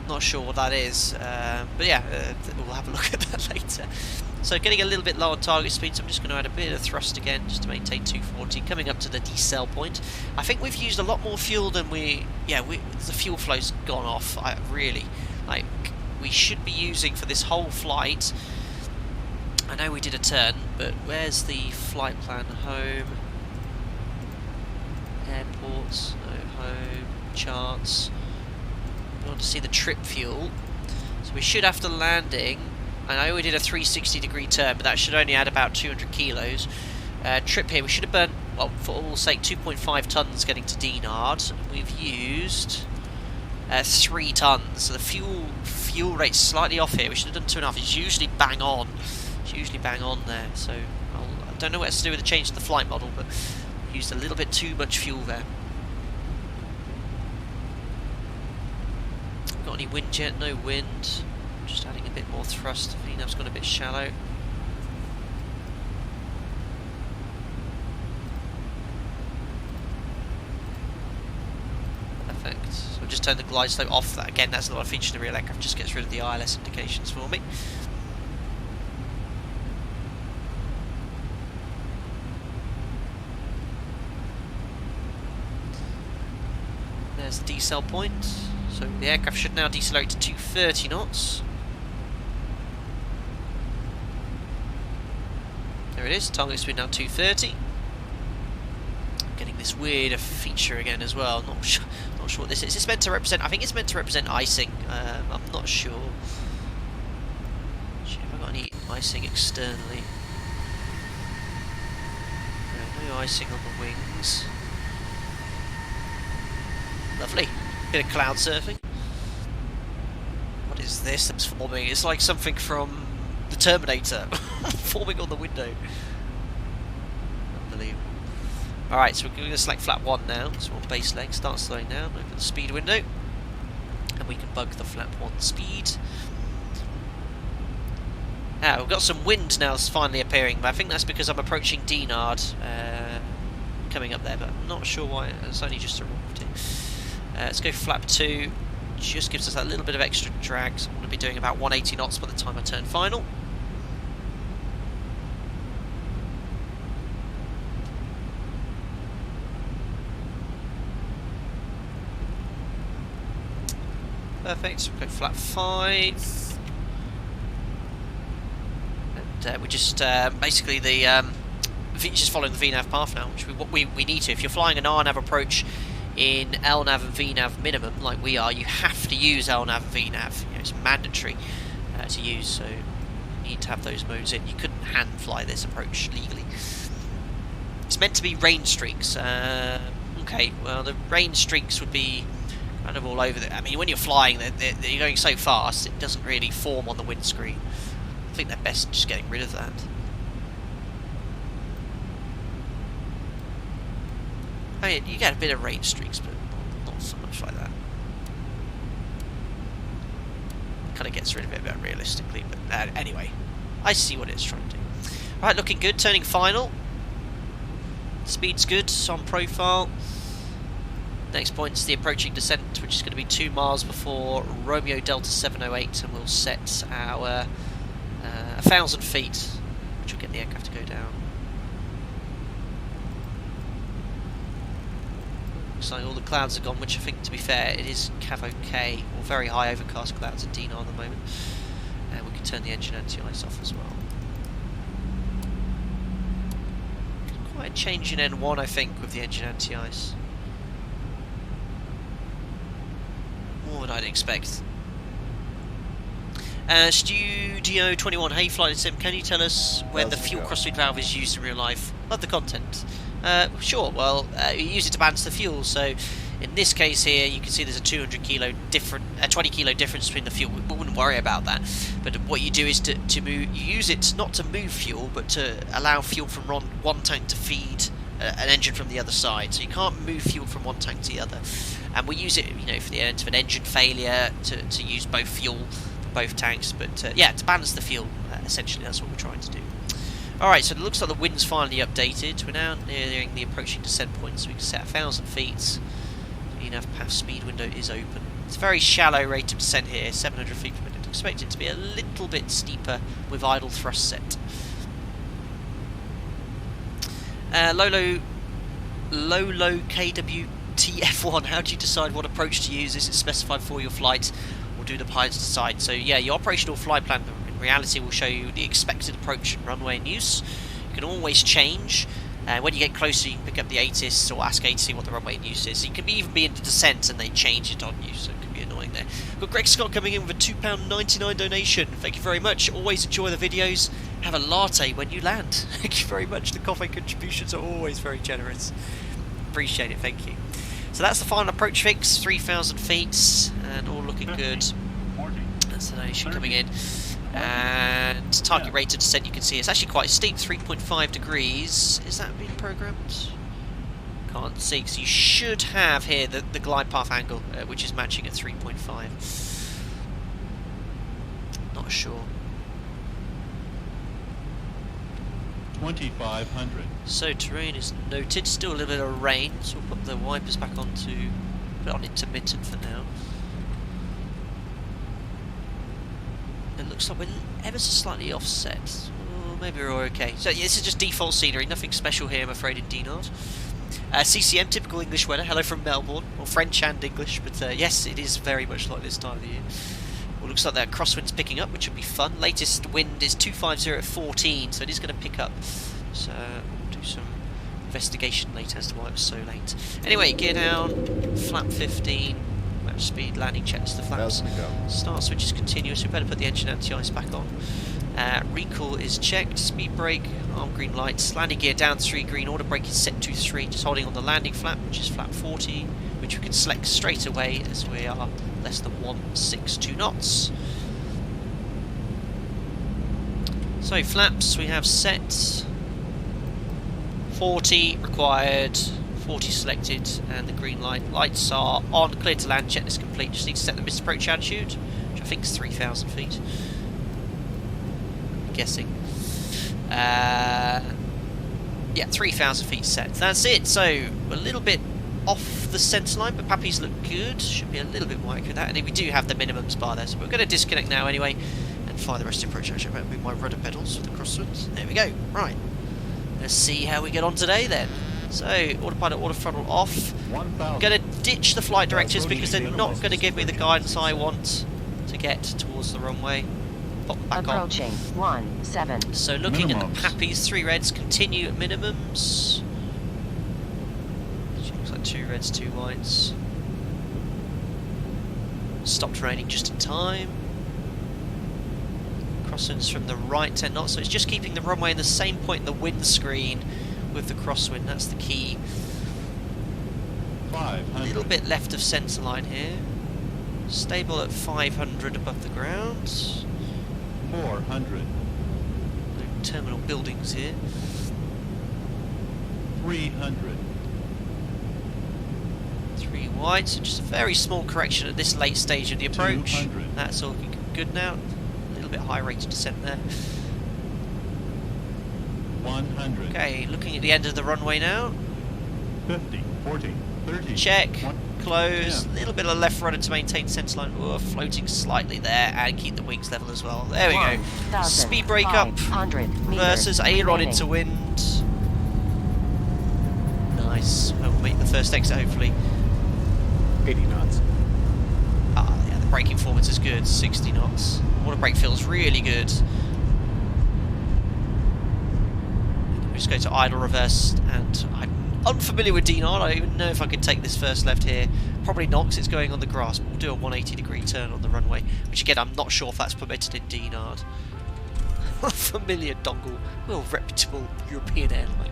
Not sure what that is, but yeah, we'll have a look at that later. So getting a little bit lower target speed, so I'm just going to add a bit of thrust again, just to maintain 240, coming up to the decel point. I think we've used a lot more fuel than the fuel flow's gone off, we should be using for this whole flight. I know we did a turn, but where's the flight plan? Home, airports, no, home, charts. We want to see the trip fuel, so we should after landing. I know we did a 360 degree turn, but that should only add about 200 kilos. Trip here, we should have burnt, well, for all sake, 2.5 tons getting to Dinard. We've used 3 tons, so the fuel rate's slightly off here. We should have done 2.5. It's usually bang on. It's usually bang on there. So I don't know what it's to do with the change to the flight model, but used a little bit too much fuel there. Got any wind yet? No wind. Just adding a bit more thrust. VNav's gone a bit shallow. Perfect. So we'll just turn the glide slope off. That again, that's not a feature of the real aircraft. Just gets rid of the ILS indications for me. There's the decel point. So the aircraft should now decelerate to 230 knots. There it is, target speed now 230. Getting this weird feature again as well. Not sure what this is. Is this meant to represent? I think it's meant to represent icing. I'm not sure. Actually, have I got any icing externally? No icing on the wings. Lovely. Bit of cloud surfing. What is this that's forming? It's like something from the Terminator forming on the window. Unbelievable. Alright, so we're going to select flap 1 now. So we're on base leg, start slowing down, open the speed window, and we can bug the flap 1 speed. Now, we've got some wind now finally appearing, but I think that's because I'm approaching Dinard coming up there, but I'm not sure why. It's only just arrived here. Let's go flap 2. Just gives us that little bit of extra drag, so I'm going to be doing about 180 knots by the time I turn final. Perfect, so we'll go flap 5. And we're just basically just following the VNAV path now, which we need to. If you're flying an RNAV approach in LNAV and VNAV minimum, like we are, you have to use LNAV and VNAV. You know, it's mandatory to use, so you need to have those modes in. You couldn't hand fly this approach legally. It's meant to be rain streaks. Okay, well, the rain streaks would be kind of all over there. I mean, when you're flying, you're going so fast, it doesn't really form on the windscreen. I think they're best just getting rid of that. I mean, you get a bit of rain streaks, but not so much like that. Kind of gets rid of it a bit realistically, but anyway, I see what it's trying to do. Right, looking good, turning final. Speed's good, it's on profile. Next point's the approaching descent, which is going to be 2 miles before Romeo Delta 708, and we'll set our 1,000 feet, which will get the aircraft to go down. Looks like all the clouds are gone, which I think, to be fair, it is Cav OK, or very high overcast clouds at Dinard at the moment. And we can turn the engine anti-ice off as well. Quite a change in N1, I think, with the engine anti-ice. More than I'd expect. Studio 21, hey Flight Sim, can you tell us when the fuel crossfeed valve is used in real life? Love the content. Sure, well, you use it to balance the fuel, so in this case here you can see there's a 20 kilo difference between the fuel. We wouldn't worry about that, but what you do is to move, you use it not to move fuel, but to allow fuel from one tank to feed an engine from the other side, so you can't move fuel from one tank to the other. And we use it, you know, for the event of an engine failure, to use both fuel from both tanks, but yeah, to balance the fuel, essentially that's what we're trying to do. Alright, so it looks like the wind's finally updated. We're now nearing the approaching descent point, so we can set 1,000 feet. The VNAV path speed window is open. It's a very shallow rate of descent here, 700 feet per minute. Expect it to be a little bit steeper with idle thrust set. Low KWTF1, how do you decide what approach to use? Is it specified for your flight, or do the pilots decide? So yeah, your operational flight plan in reality will show you the expected approach and runway in use. You can always change. When you get closer, you can pick up the ATIS or ask ATIS what the runway in use is. You can even be in the descent and they change it on you, so it can be annoying there. We've got Greg Scott coming in with a £2.99 donation. Thank you very much. Always enjoy the videos. Have a latte when you land. Thank you very much. The coffee contributions are always very generous. Appreciate it, thank you. So that's the final approach fix, 3,000 feet, and all looking good. That's the donation coming in. And target rate of descent, you can see it's actually quite steep, 3.5 degrees. Is that being programmed? Can't see, because you should have here the glide path angle, which is matching at 3.5. Not sure. 2,500. So terrain is noted, still a little bit of rain, so we'll put the wipers back on to put it on intermittent for now. It looks like we're ever so slightly offset, or maybe we're okay. So yeah, this is just default scenery, nothing special here I'm afraid in Dinard. CCM, typical English weather, hello from Melbourne, or French and English, but yes, it is very much like this time of the year. Well, looks like that crosswind's picking up, which would be fun. Latest wind is 250 at 14, so it is going to pick up. So we'll do some investigation later as to why it was so late. Anyway, gear down, flap 15, match speed, landing checks the flaps. 1,000 to go. Start switch is continuous, we better put the engine anti-ice back on. Recall is checked, speed brake, arm green lights, landing gear down 3 green, order brake is set to 3, just holding on the landing flap, which is flap 40, which we can select straight away as we are less than 162 knots. So flaps we have set, 40 required, 40 selected, and the green lights are on, clear to land, checklist complete, just need to set the missed approach altitude, which I think is 3,000 feet. Guessing. Yeah, 3,000 feet set. That's it. So a little bit off the centre line, but Pappies look good. Should be a little bit more accurate with that. And we do have the minimums bar there, so we're going to disconnect now anyway and fly the rest of the approach. Actually, I'm going to move my rudder pedals for the crosswinds. There we go. Right. Let's see how we get on today then. So autopilot, auto throttle off. I'm going to ditch the flight directors because they're not going to give me the guidance I want to get towards the runway. Pop them back Approaching on. 17. So looking at the Pappies, 3 reds, continue at minimums. Looks like 2 reds, 2 whites. Stopped raining just in time. Crosswinds from the right 10 knots, so it's just keeping the runway in the same point in the windscreen with the crosswind, that's the key. A little bit left of centre line here. Stable at 500 above the ground. 400. No terminal buildings here. 300. 3 wide, so just a very small correction at this late stage of the approach. 200. That's all looking good now. A little bit high rate of descent there. 100. Okay, looking at the end of the runway now. 50, 40, 30. Check, 1, close, a 10. little bit of left rudder to maintain centre line. Oh, floating slightly there and keep the wings level as well. There we go. Speed brake up versus aileron into wind. Nice. We'll make the first exit hopefully. 80 knots. Ah, yeah, the braking performance is good. 60 knots. Water brake feels really good. We just go to idle reverse, and I'm unfamiliar with Dinard. I don't even know if I can take this first left here. Probably not, because it's going on the grass. But we'll do a 180-degree turn on the runway, which again, I'm not sure if that's permitted in Dinard. Familiar dongle. Well, reputable European airline.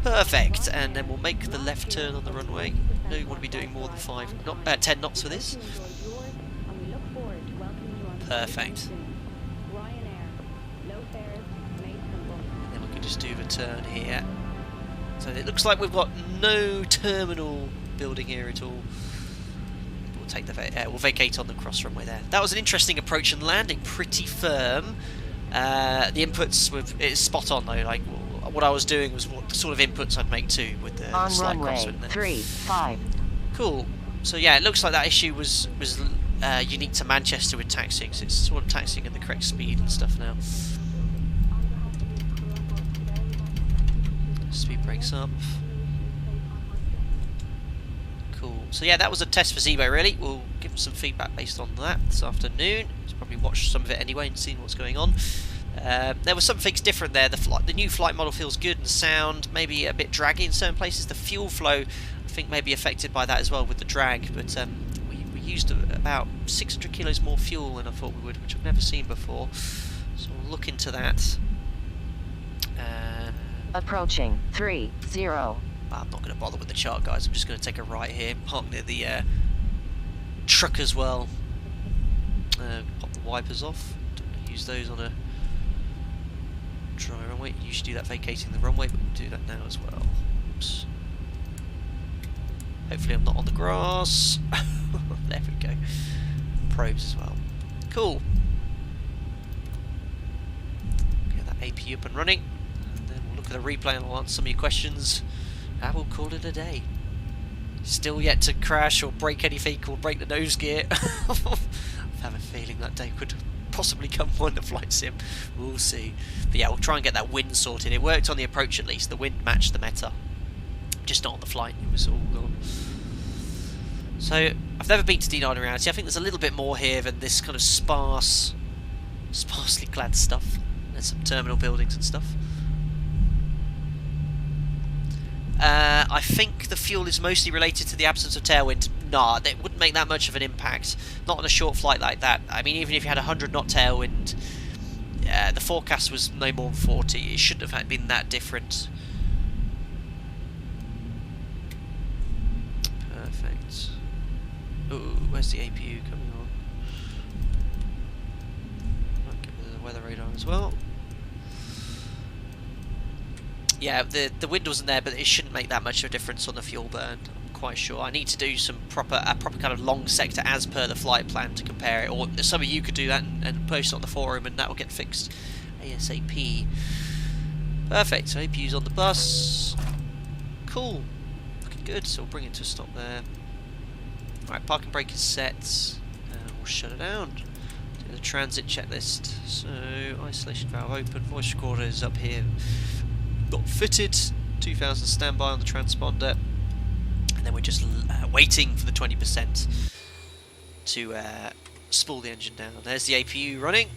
Perfect, and then we'll make the left turn on the runway. No, you want to be doing more than 10 knots for this. Perfect. And then we can just do the turn here. So it looks like we've got no terminal building here at all. We'll take the we'll vacate on the cross runway there. That was an interesting approach and landing, pretty firm. The inputs it's spot on though. Like what I was doing was what sort of inputs I'd make too with the On slight runway crosswind there. 35. Cool. So yeah, it looks like that issue was unique to Manchester with taxiing. So it's sort of taxiing at the correct speed and stuff now. Speed brakes up. Cool. So yeah, that was a test for ZIBO really. We'll give them some feedback based on that this afternoon. Just probably watch some of it anyway and see what's going on. There were some things different there. The new flight model feels good and sound, maybe a bit draggy in certain places. The fuel flow, I think, may be affected by that as well with the drag. But we used about 600 kilos more fuel than I thought we would, which I've never seen before. So we'll look into that. Approaching 30. I'm not going to bother with the chart, guys. I'm just going to take a right here, park near the truck as well. Pop the wipers off. Don't use those on a dry runway. You usually do that vacating the runway, but we'll do that now as well. Oops. Hopefully I'm not on the grass. There we go. Probes as well. Cool. Get that AP up and running. And then we'll look at the replay and I'll answer some of your questions. I will call it a day. Still yet to crash or break anything or break the nose gear. I have a feeling that day could possibly come on the flight sim. We'll see. But yeah, we'll try and get that wind sorted. It worked on the approach at least. The wind matched the meta. Just not on the flight. It was all gone. So, I've never been to Dinard in reality. I think there's a little bit more here than this kind of sparsely clad stuff. There's some terminal buildings and stuff. I think the fuel is mostly related to the absence of tailwind. Nah, it wouldn't make that much of an impact. Not on a short flight like that. I mean, even if you had 100 knot tailwind, the forecast was no more than 40. It shouldn't have been that different. Perfect. Ooh, where's the APU coming on? Might get rid of the weather radar as well. Yeah, the wind wasn't there, but it shouldn't make that much of a difference on the fuel burn. I'm quite sure. I need to do some proper kind of long sector as per the flight plan to compare it. Or some of you could do that and post it on the forum, and that will get fixed ASAP. Perfect. So APU's on the bus. Cool. Looking good. So we'll bring it to a stop there. Alright, parking brake is set. We'll shut it down. Do the transit checklist. So isolation valve open. Voice recorder is up here. Got fitted, 2000 standby on the transponder, and then we're just waiting for the 20% to spool the engine down. There's the APU running.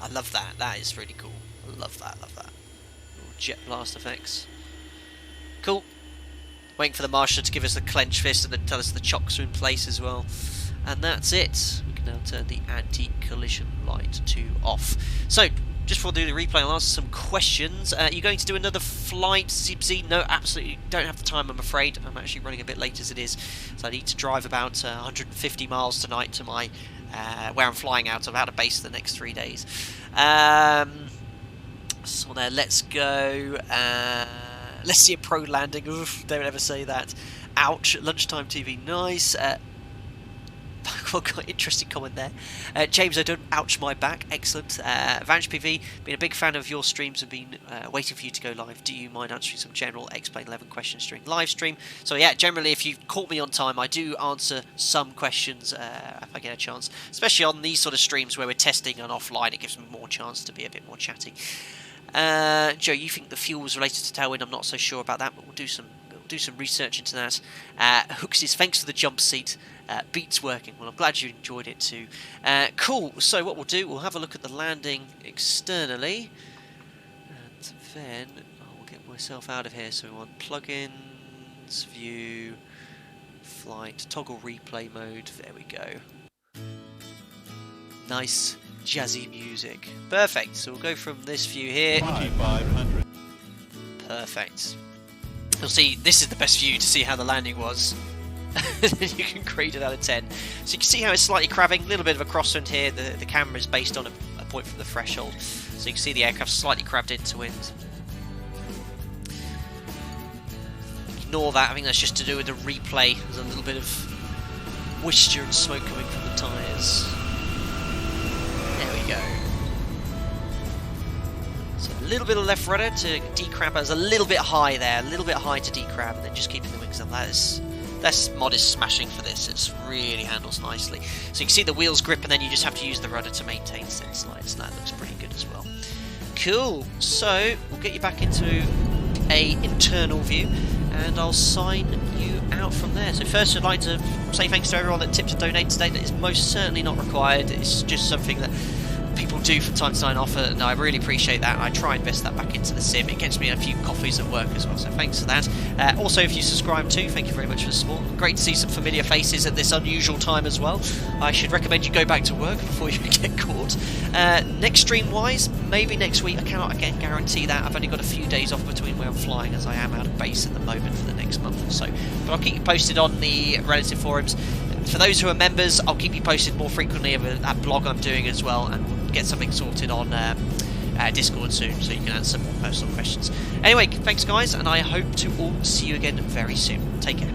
I love that. That is really cool. I love that. Love that. Little jet blast effects. Cool. Waiting for the marshalling to give us the clench fist and then tell us the chocks are in place as well. And that's it. We can now turn the anti-collision light to off. So, just before I do the replay, I'll answer some questions. Are you going to do another flight, ZIBZ? No, absolutely don't have the time, I'm afraid. I'm actually running a bit late as it is, so I need to drive about 150 miles tonight to my where I'm flying out. I'm out of base for the next 3 days. So there, let's go. Let's see a pro landing. Oof, don't ever say that. Ouch. Lunchtime TV, nice. Got an interesting comment there. James, I don't ouch my back. Excellent. Vantage PV, been a big fan of your streams and been waiting for you to go live. Do you mind answering some general Explain 11 questions during live stream? So yeah, generally if you caught me on time, I do answer some questions if I get a chance. Especially on these sort of streams where we're testing and offline, it gives me more chance to be a bit more chatty. Joe, you think the fuel was related to tailwind? I'm not so sure about that, but we'll do some research into that. Hooks says, thanks for the jump seat. Beats working. Well, I'm glad you enjoyed it too. Cool. So what we'll do, we'll have a look at the landing externally, and then I'll get myself out of here. So we want plugins, view, flight, toggle replay mode. There we go. Nice jazzy music. Perfect. So we'll go from this view here. 2500. Perfect. You'll see this is the best view to see how the landing was. You can grade it out of 10. So you can see how it's slightly crabbing, a little bit of a crosswind here. The camera is based on a point from the threshold. So you can see the aircraft slightly crabbed into wind. Ignore that, I think that's just to do with the replay. There's a little bit of moisture and smoke coming from the tyres. There we go. So a little bit of left rudder to decrab. There's a little bit high there, a little bit high to decrab, and then just keeping the wings up. This mod is smashing for this. It really handles nicely. So you can see the wheels grip, and then you just have to use the rudder to maintain set slides. And that looks pretty good as well. Cool. So we'll get you back into a internal view, and I'll sign you out from there. So first, I'd like to say thanks to everyone that tipped to donate today. That is most certainly not required. It's just something that people do from time to time offer, and I really appreciate that. I try and invest that back into the sim. It gets me a few coffees at work as well, so thanks for that. Also, if you subscribe too, thank you very much for the support. Great to see some familiar faces at this unusual time as well. I should recommend you go back to work before you get caught. Next stream wise, maybe next week. I cannot again guarantee that. I've only got a few days off between where I'm flying, as I am out of base at the moment for the next month or so. But I'll keep you posted on the relative forums. For those who are members, I'll keep you posted more frequently of a blog I'm doing as well, and we'll get something sorted on Discord soon, so you can answer more personal questions. Anyway, thanks guys, and I hope to all see you again very soon. Take care.